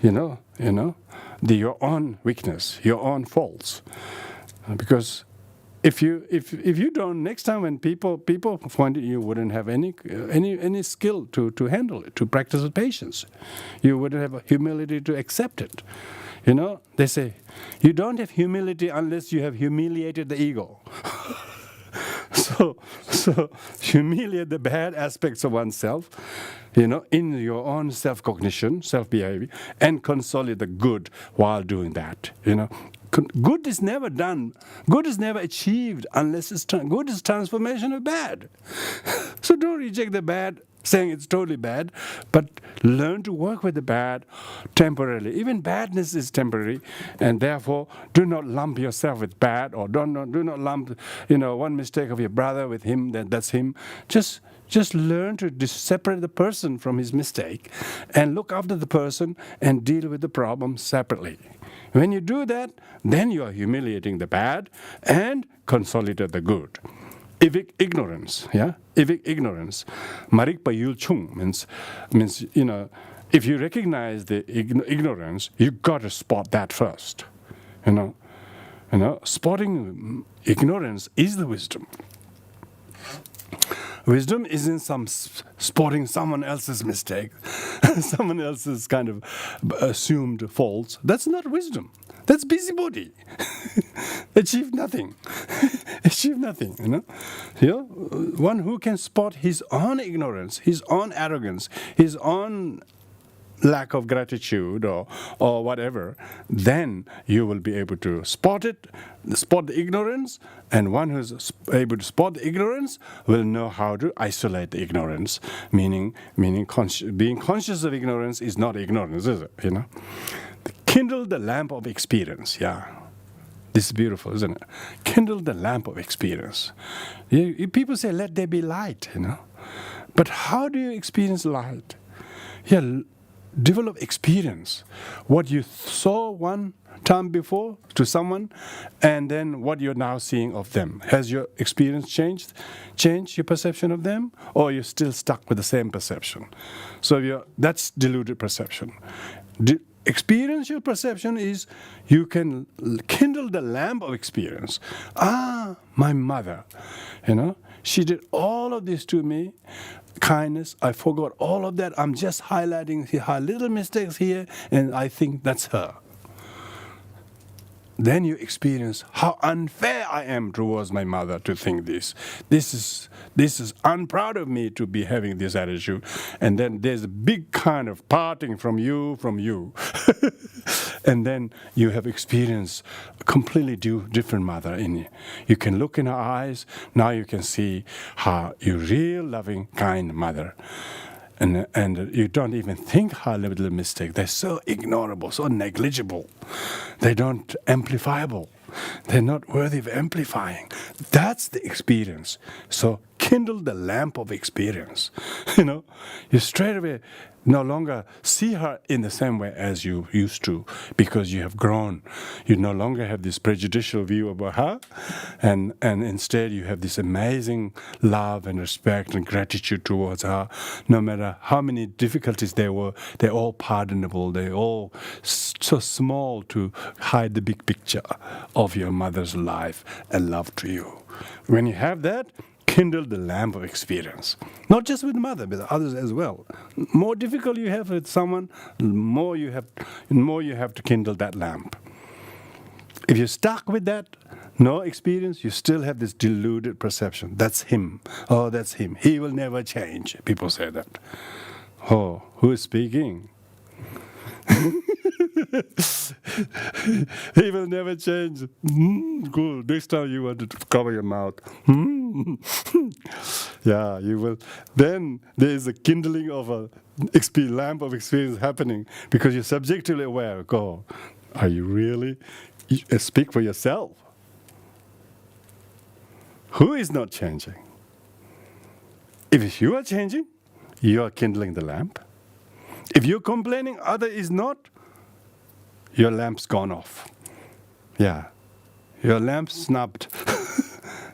Your own weakness, your own faults, because. If you don't, next time when people find it, you wouldn't have any skill to handle it, to practice with patience. You wouldn't have humility to accept it. They say, you don't have humility unless you have humiliated the ego. So humiliate the bad aspects of oneself, in your own self-cognition, self-behavior, and consolidate the good while doing that. Good is never done. Good is never achieved unless good is transformation of bad. So don't reject the bad, saying it's totally bad, but learn to work with the bad temporarily. Even badness is temporary, and therefore do not lump yourself with bad, or do not lump, one mistake of your brother with him, that's him. Just learn to separate the person from his mistake and look after the person and deal with the problem separately. When you do that, then you are humiliating the bad and consolidate the good. Evict ignorance, Evict ignorance. Marikpa yul chung means, if you recognize the ignorance, you got to spot that first. Spotting ignorance is the wisdom. Wisdom isn't spotting someone else's mistake, someone else's kind of assumed faults. That's not wisdom. That's busybody. Achieve nothing. Achieve nothing, One who can spot his own ignorance, his own arrogance, his own lack of gratitude or whatever, then you will be able to spot the ignorance, and one who's able to spot the ignorance will know how to isolate the ignorance, meaning being conscious of ignorance is not ignorance, is it? Kindle the lamp of experience, This is beautiful, isn't it? Kindle the lamp of experience. People say, let there be light, But how do you experience light? Develop experience. What you saw one time before to someone, and then what you're now seeing of them. Has your experience changed your perception of them, or you're still stuck with the same perception? So that's deluded perception. Experiential perception is you can kindle the lamp of experience. My mother, she did all of this to me. Kindness, I forgot all of that. I'm just highlighting her little mistakes here, and I think that's her. Then you experience how unfair I am towards my mother to think this. This is unproud of me to be having this attitude. And then there's a big kind of parting from you. And then you have experienced a completely different mother in you. You can look in her eyes. Now you can see her real loving, kind mother. And you don't even think her little mistake. They're so ignorable, so negligible. They don't amplifiable. They're not worthy of amplifying. That's the experience. So kindle the lamp of experience. You straight away no longer see her in the same way as you used to, because you have grown. You no longer have this prejudicial view about her, and instead you have this amazing love and respect and gratitude towards her. No matter how many difficulties there were, they're all pardonable. They're all so small to hide the big picture of your mother's life and love to you. When you have that, kindle the lamp of experience. Not just with mother, but others as well. More difficult you have with someone, more you have to kindle that lamp. If you're stuck with that, no experience, you still have this deluded perception. That's him. Oh, that's him. He will never change. People say that. Oh, who is speaking? He will never change. Cool. Next time you want to cover your mouth. Yeah, you will. Then there is a kindling of a lamp of experience happening because you're subjectively aware. Go. Are you really? Speak for yourself. Who is not changing? If you are changing, you are kindling the lamp. If you're complaining other is not, your lamp's gone off. Yeah. Your lamp's snubbed.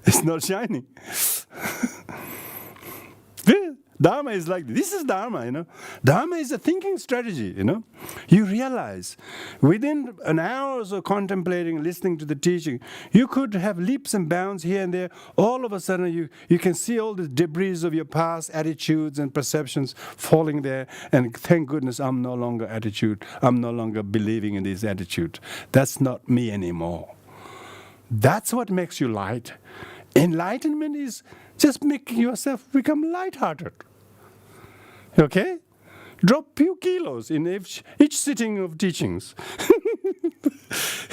It's not shining. Dharma is like this is Dharma, Dharma is a thinking strategy, You realize within an hour or so contemplating, listening to the teaching, you could have leaps and bounds here and there. All of a sudden you can see all the debris of your past attitudes and perceptions falling there, and thank goodness I'm no longer attitude. I'm no longer believing in this attitude. That's not me anymore. That's what makes you light. Enlightenment is just making yourself become lighthearted. Okay? Drop few kilos in each sitting of teachings.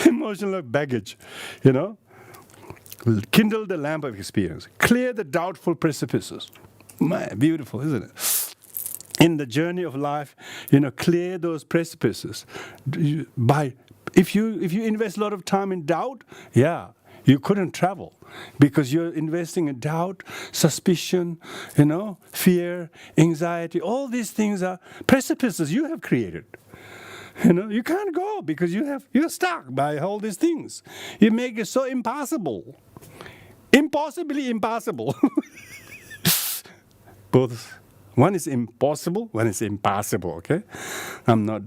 Emotional baggage, Kindle the lamp of experience. Clear the doubtful precipices. Man, beautiful, isn't it? In the journey of life, clear those precipices. If you invest a lot of time in doubt, you couldn't travel because you're investing in doubt, suspicion, fear, anxiety. All these things are precipices you have created. You can't go because you're stuck by all these things. You make it so impossible. Impossibly impossible. Both. One is impossible, one is impossible, okay? I'm not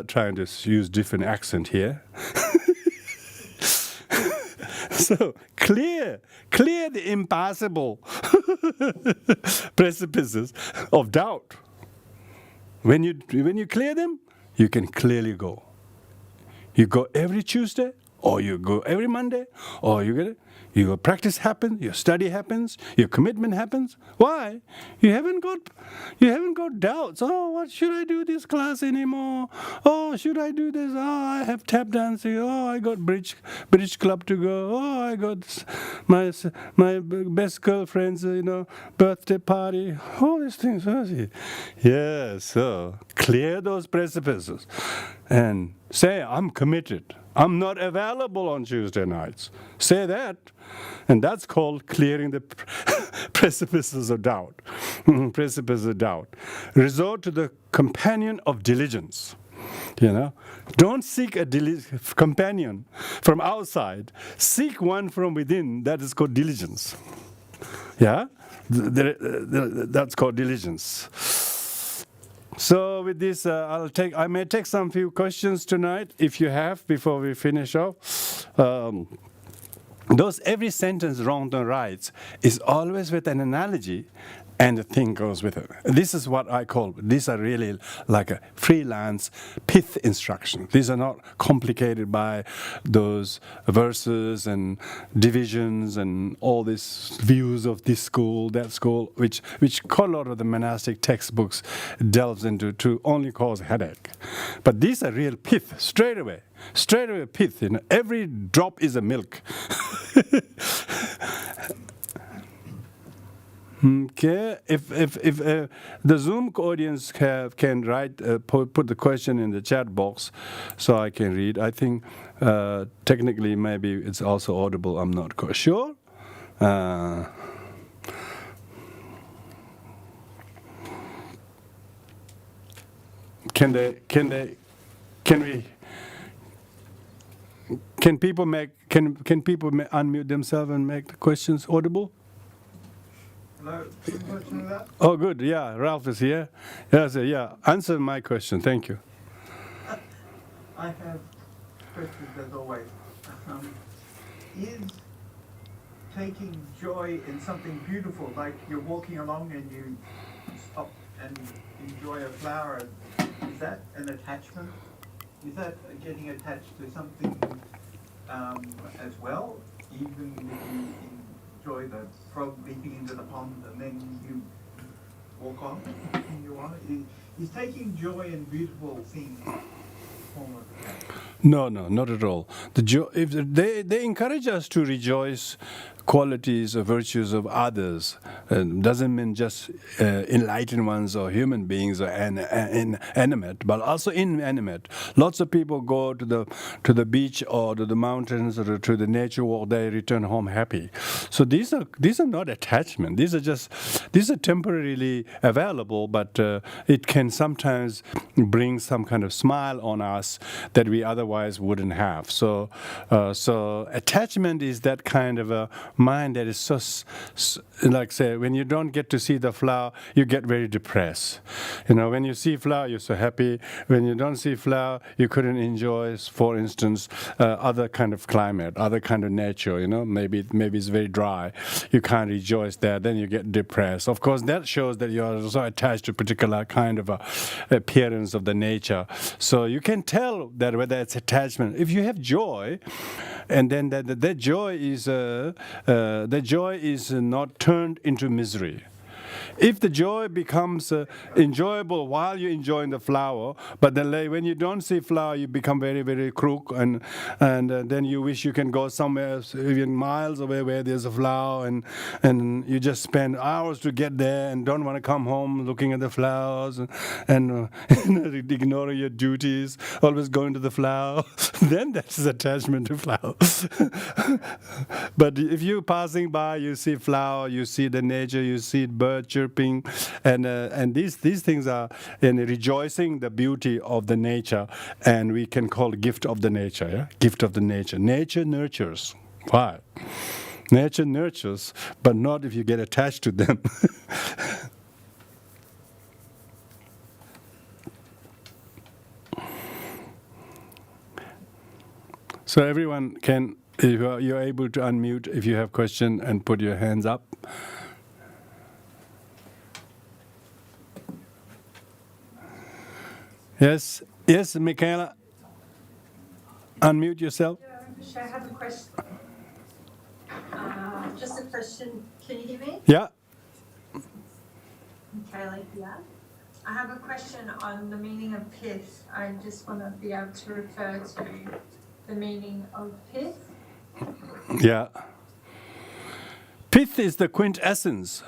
trying to use different accent here. So clear the impossible precipices of doubt. When you clear them, you can clearly go. You go every Tuesday, or you go every Monday, or your practice happens, your study happens, your commitment happens. Why? You haven't got doubts. Oh, what should I do this class anymore? Oh, should I do this? Oh, I have tap dancing. Oh, I got bridge club to go. Oh, I got my best girlfriend's birthday party. All these things. Yes. So clear those precipices and say, I'm committed. I'm not available on Tuesday nights. Say that. And that's called clearing the precipices of doubt. Precipices of doubt. Resort to the companion of diligence. Don't seek a companion from outside. Seek one from within. That is called diligence. Yeah? That's called diligence. So with this, I may take some few questions tonight, if you have, before we finish off. Every sentence Rongton writes is always with an analogy, and the thing goes with it. This is what I call, these are really like a freelance pith instruction. These are not complicated by those verses and divisions and all these views of this school, that school, which quite a lot of the monastic textbooks delves into to only cause headache. But these are real pith, straight away pith. Every drop is a milk. Okay, if the Zoom audience can write, put the question in the chat box, so I can read. I think technically maybe it's also audible. I'm not quite sure. Can people unmute themselves and make the questions audible? Hello, any question of that? Oh, good. Yeah, Ralph is here. Yeah. Answer my question. Thank you. I have questions as always. Is taking joy in something beautiful, like you're walking along and you stop and enjoy a flower, is that an attachment? Is that getting attached to something as well? even if you enjoy the frog leaping into the pond and then you walk on and you want it. Is taking joy in beautiful things a form of attachment? No, not at all. If they encourage us to rejoice qualities or virtues of others. Doesn't mean just enlightened ones or human beings or animate, but also inanimate. Lots of people go to the beach or to the mountains or to the nature walk. They return home happy. So these are not attachment. These are temporarily available, but it can sometimes bring some kind of smile on us that we otherwise wouldn't have. So attachment is that kind of a mind that is so, like say, when you don't get to see the flower, you get very depressed. When you see flower, you're so happy. When you don't see flower, you couldn't enjoy, for instance, other kind of climate, other kind of nature. Maybe it's very dry. You can't rejoice there. Then you get depressed. Of course, that shows that you are so attached to a particular kind of appearance of the nature. So you can tell that whether it's attachment. If you have joy, and then that joy is not turned into misery. If the joy becomes enjoyable while you're enjoying the flower, but then when you don't see flower, you become very, very crook, and then you wish you can go somewhere even miles away where there's a flower, and you just spend hours to get there and don't want to come home looking at the flowers and ignoring your duties, always going to the flower. Then that's attachment to flower. But if you're passing by, you see flower, you see the nature, you see bird chirping, and these things are in rejoicing the beauty of the nature, and we can call gift of the nature. Yeah? Gift of the nature. Nature nurtures. Why? Nature nurtures, but not if you get attached to them. So everyone can, if you're able to unmute if you have question and put your hands up. Yes, Michaela. Unmute yourself. I have a question. Just a question. Can you hear me? Yeah. Okay, I have a question on the meaning of pith. I just want to be able to refer to the meaning of pith. Yeah. Pith is the quintessence.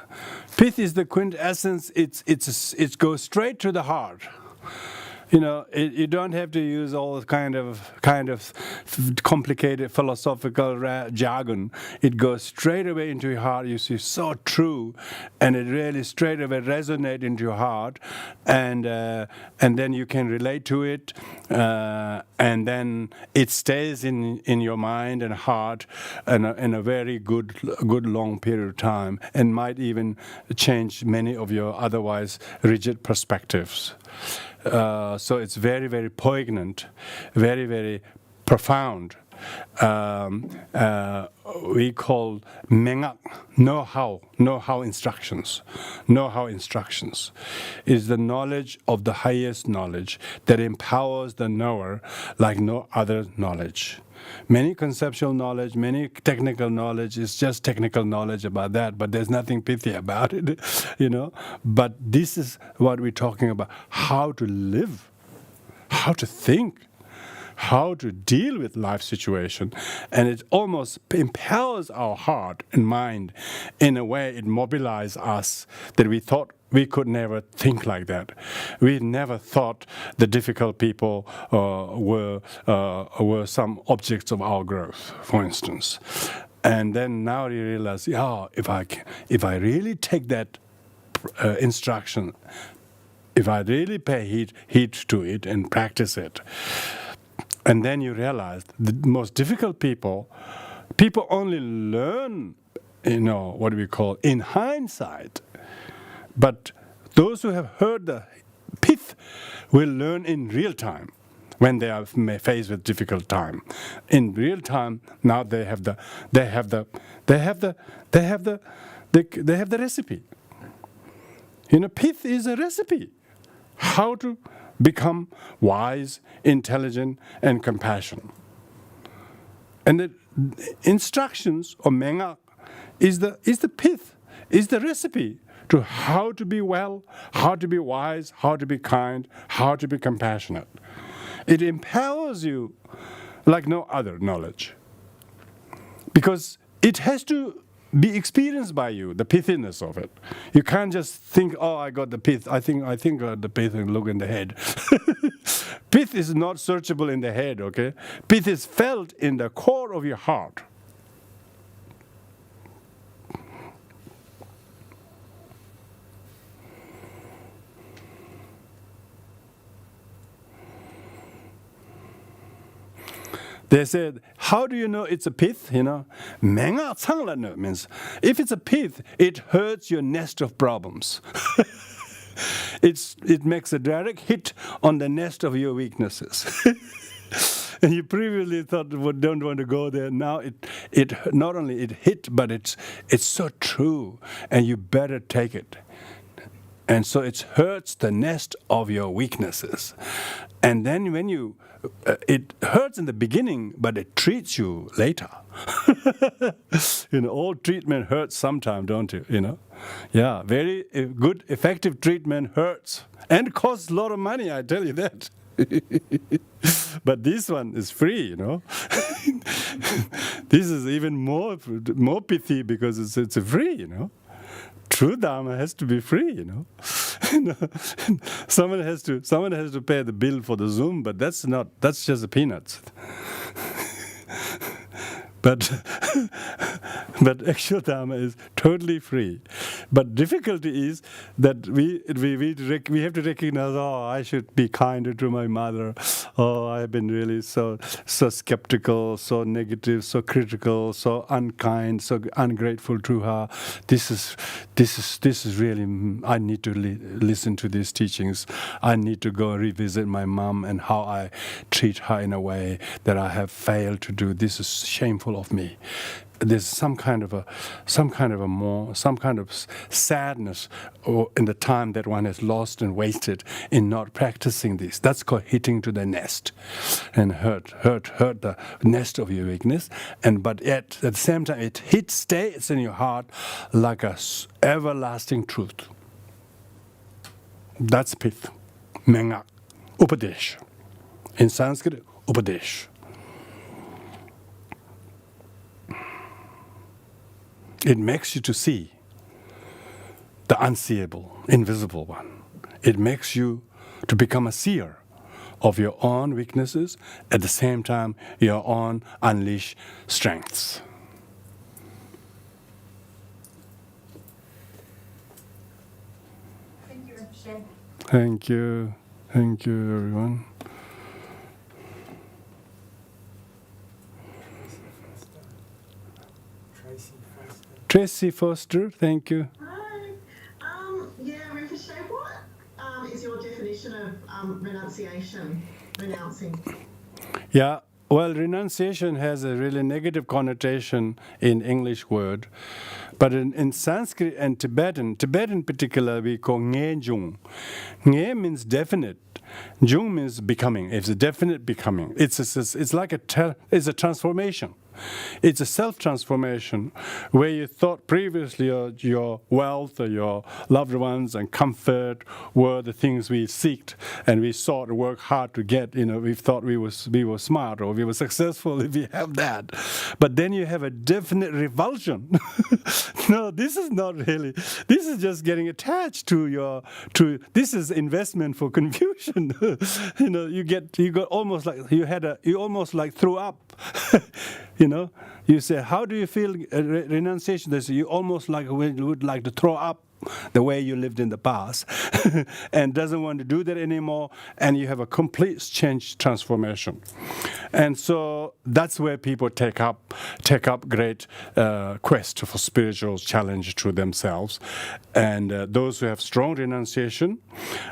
Pith is the quintessence. It goes straight to the heart. You don't have to use all kind of complicated philosophical jargon. It goes straight away into your heart. You see, so true, and it really straight away resonates into your heart, and then you can relate to it, and then it stays in your mind and heart in a very good long period of time, and might even change many of your otherwise rigid perspectives. So it's very, very poignant, very, very profound. We call mengak, know-how instructions. Know-how instructions is the knowledge of the highest knowledge that empowers the knower like no other knowledge. Many conceptual knowledge, many technical knowledge is just technical knowledge about that, but there's nothing pithy about it, But this is what we're talking about: how to live, how to think, how to deal with life situation, and it almost empowers our heart and mind in a way. It mobilizes us that we thought we could never think like that. We never thought the difficult people were some objects of our growth, for instance. And then now you realize, if I really take that instruction, if I really pay heed to it and practice it, and then you realize the most difficult people only learn, what we call in hindsight. But those who have heard the pith will learn in real time when they are faced with difficult time. In real time, now they have the recipe. Pith is a recipe. How to become wise, intelligent, and compassionate. And the instructions or mengak is the pith, is the recipe to how to be well, how to be wise, how to be kind, how to be compassionate. It empowers you like no other knowledge. Because it has to be experienced by you, the pithiness of it. You can't just think, oh, I got the pith. I think I got the pith and look in the head. Pith is not searchable in the head, okay? Pith is felt in the core of your heart. They said, how do you know it's a pith? Menga changlano means if it's a pith, it hurts your nest of problems. It makes a direct hit on the nest of your weaknesses. And you previously thought, well, don't want to go there. Now it not only it hit, but it's so true, and you better take it. And so it hurts the nest of your weaknesses. And then when it hurts in the beginning, but it treats you later. All treatment hurts sometime, don't you? Yeah, very good, effective treatment hurts and costs a lot of money. I tell you that. But this one is free. This is even more pithy because it's free. True Dharma has to be free, Someone has to pay the bill for the Zoom, but that's just the peanuts. But actual Dharma is totally free. But difficulty is that we have to recognize, oh, I should be kinder to my mother. Oh, I've been really so skeptical, so negative, so critical, so unkind, so ungrateful to her. This is really, I need to listen to these teachings. I need to go revisit my mom and how I treat her in a way that I have failed to do. This is shameful of me. There's some kind of sadness in the time that one has lost and wasted in not practicing this. That's called hitting to the nest, and hurt the nest of your weakness. But yet at the same time, it stays in your heart like a everlasting truth. That's pith, mengak, upadesh. In Sanskrit, upadesh. It makes you to see the unseeable, invisible one. It makes you to become a seer of your own weaknesses, at the same time your own unleashed strengths. Thank you, Rinpoche. Thank you. Thank you, everyone. Tracy Foster, thank you. Hi. Rinpoche, what is your definition of renunciation, renouncing? Yeah, well, renunciation has a really negative connotation in English word, but in Sanskrit and Tibetan particular, we call nge jung. Nge means definite. Jung means becoming. It's a definite becoming. It's like it's a transformation. It's a self-transformation where you thought previously your wealth or your loved ones and comfort were the things we seeked and we sought to work hard to get. We thought we were smart or we were successful if we have that. But then you have a definite revulsion. No, this is not really. This is just getting attached to this is investment for confusion. You got almost like you almost like threw up. You say, how do you feel renunciation? They say, you almost would like to throw up the way you lived in the past and doesn't want to do that anymore, and you have a complete change, transformation. And so that's where people take up great quest for spiritual challenge to themselves. And those who have strong renunciation,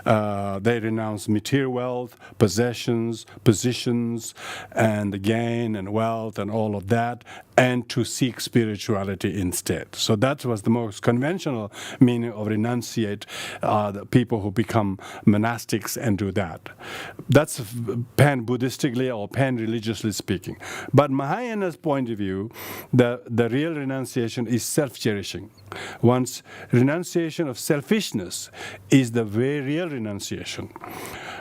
they renounce material wealth, possessions, positions, and the gain and wealth and all of that, and to seek spirituality instead. So that was the most conventional meaning of renunciate, the people who become monastics and do that. That's pan-Buddhistically or pan-religiously speaking. But Mahayana's point of view, the real renunciation is self-cherishing. One's renunciation of selfishness is the very real renunciation.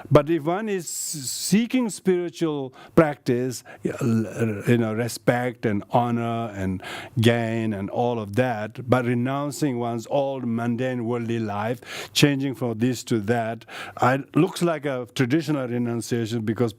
But if one is seeking spiritual practice, respect and honor and gain and all of that, but renouncing one's old mundane worldly life, changing from this to that, looks like a traditional renunciation because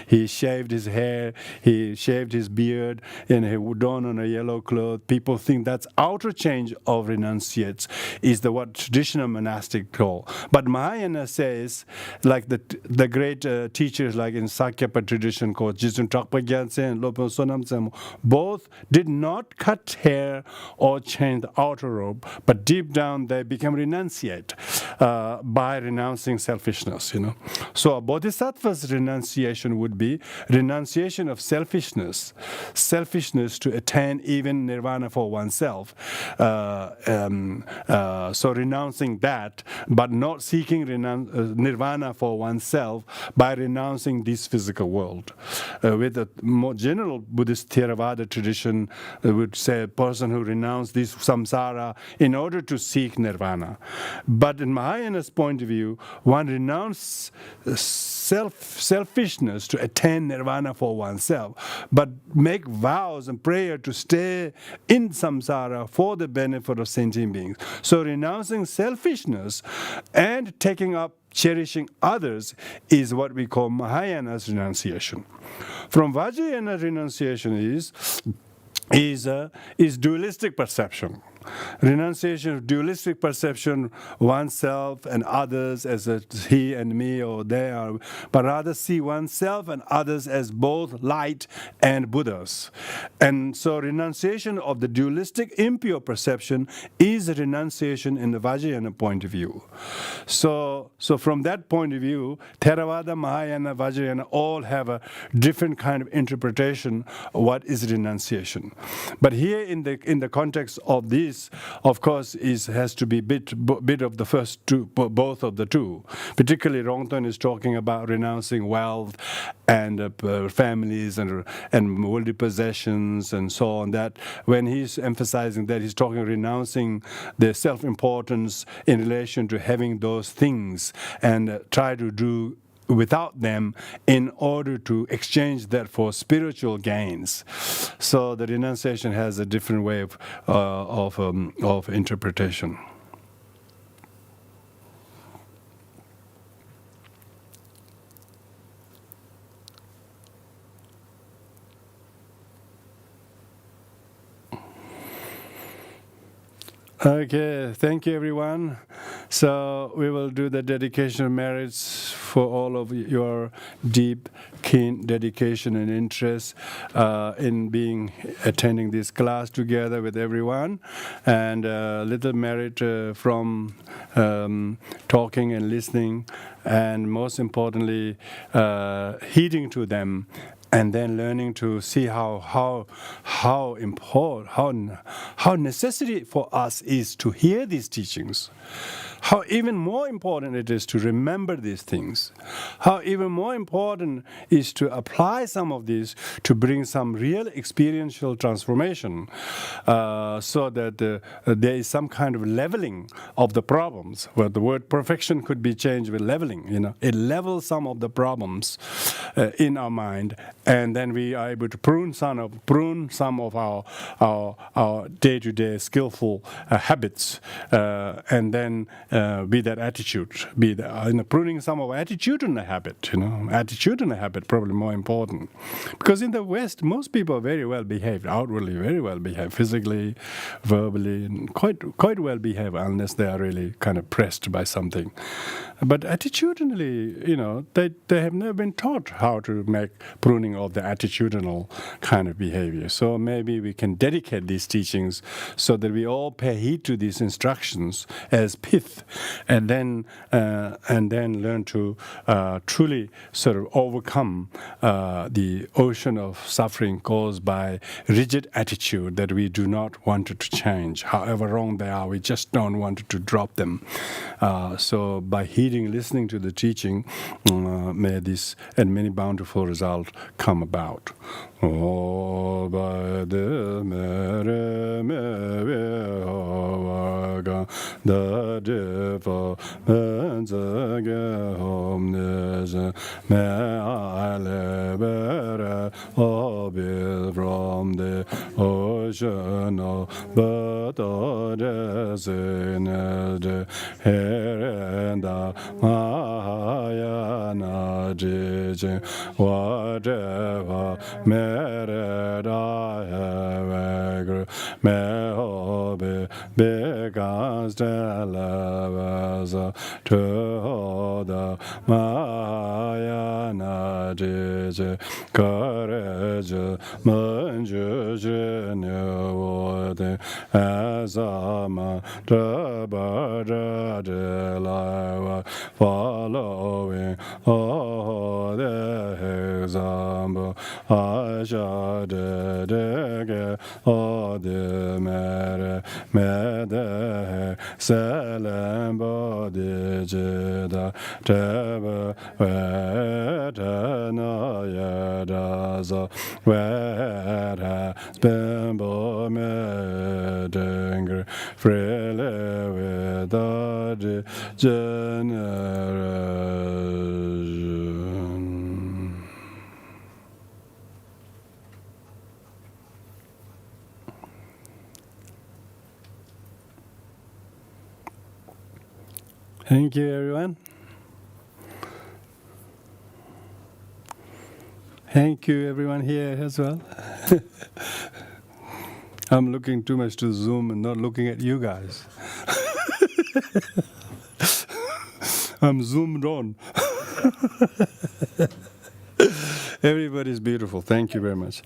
he shaved his hair, he shaved his beard, and he donned on a yellow cloth. People think that's outer change of renunciates, is what traditional monastic call. But Mahayana says, like the great teachers like in Sakyapa tradition called Jizun Trakpa Gyaltsen and Lopon Sonam Tsemo, both did not cut hair or change the outer robe, but deep down they became renunciate by renouncing selfishness. So a bodhisattva's renunciation would be renunciation of selfishness to attain even nirvana for oneself. So renouncing that, but not seeking nirvana for oneself by renouncing this physical world. With a more general Buddhist Theravada tradition, would say a person who renounced this samsara in order to seek nirvana. But in Mahayana's point of view, one renounces selfishness to attain nirvana for oneself, but make vows and prayer to stay in samsara for the benefit of sentient beings. So renouncing selfishness and taking up cherishing others is what we call Mahayana's renunciation. From Vajrayana, renunciation is dualistic perception. Renunciation of dualistic perception, oneself and others as a he and me or they are, but rather see oneself and others as both light and Buddhas. And so renunciation of the dualistic impure perception is a renunciation in the Vajrayana point of view. So from that point of view, Theravada, Mahayana, Vajrayana all have a different kind of interpretation of what is renunciation. But here in the context of this, of course, has to be bit of the first two, both of the two. Particularly, Rongton is talking about renouncing wealth and families and worldly possessions and so on. That when he's emphasizing that, he's talking renouncing the self-importance in relation to having those things and try to do without them in order to exchange that for spiritual gains. So the renunciation has a different way of interpretation. Okay, thank you everyone. So we will do the dedication of merits for all of your deep, keen dedication and interest in attending this class together with everyone, and little merit from talking and listening, and most importantly, heeding to them. And then learning to see how important, how necessary for us is to hear these teachings, how even more important it is to remember these things, how even more important is to apply some of these to bring some real experiential transformation, so that there is some kind of leveling of the problems, where the word perfection could be changed with leveling. It levels some of the problems in our mind, and then we are able to prune some of our day-to-day skillful habits, and then be that attitude, pruning some of attitudinal habit. Attitudinal habit probably more important, because in the West most people are very well behaved, outwardly very well behaved, physically, verbally, and quite well behaved, unless they are really kind of pressed by something. But attitudinally, they have never been taught how to make pruning of the attitudinal kind of behavior. So maybe we can dedicate these teachings so that we all pay heed to these instructions as pith with, and then learn to truly sort of overcome the ocean of suffering caused by rigid attitude that we do not want it to change. However wrong they are, we just don't want to drop them. So by heeding, listening to the teaching, may this and many bountiful results come about. Oh, by the mere the devil and the omnis may I liberate from the ocean of but the here and the Mahayana teaching whatever merit I have agreed may all be becomes the levels to the Mahayana teaching courage manjuji new as a man de life following all the example I shall get all the mere Selam body jida tebe vetana yadaza where has been bomedenger freely without generation. Thank you, everyone. Thank you, everyone here as well. I'm looking too much to Zoom and not looking at you guys. I'm zoomed on. Everybody's beautiful. Thank you very much.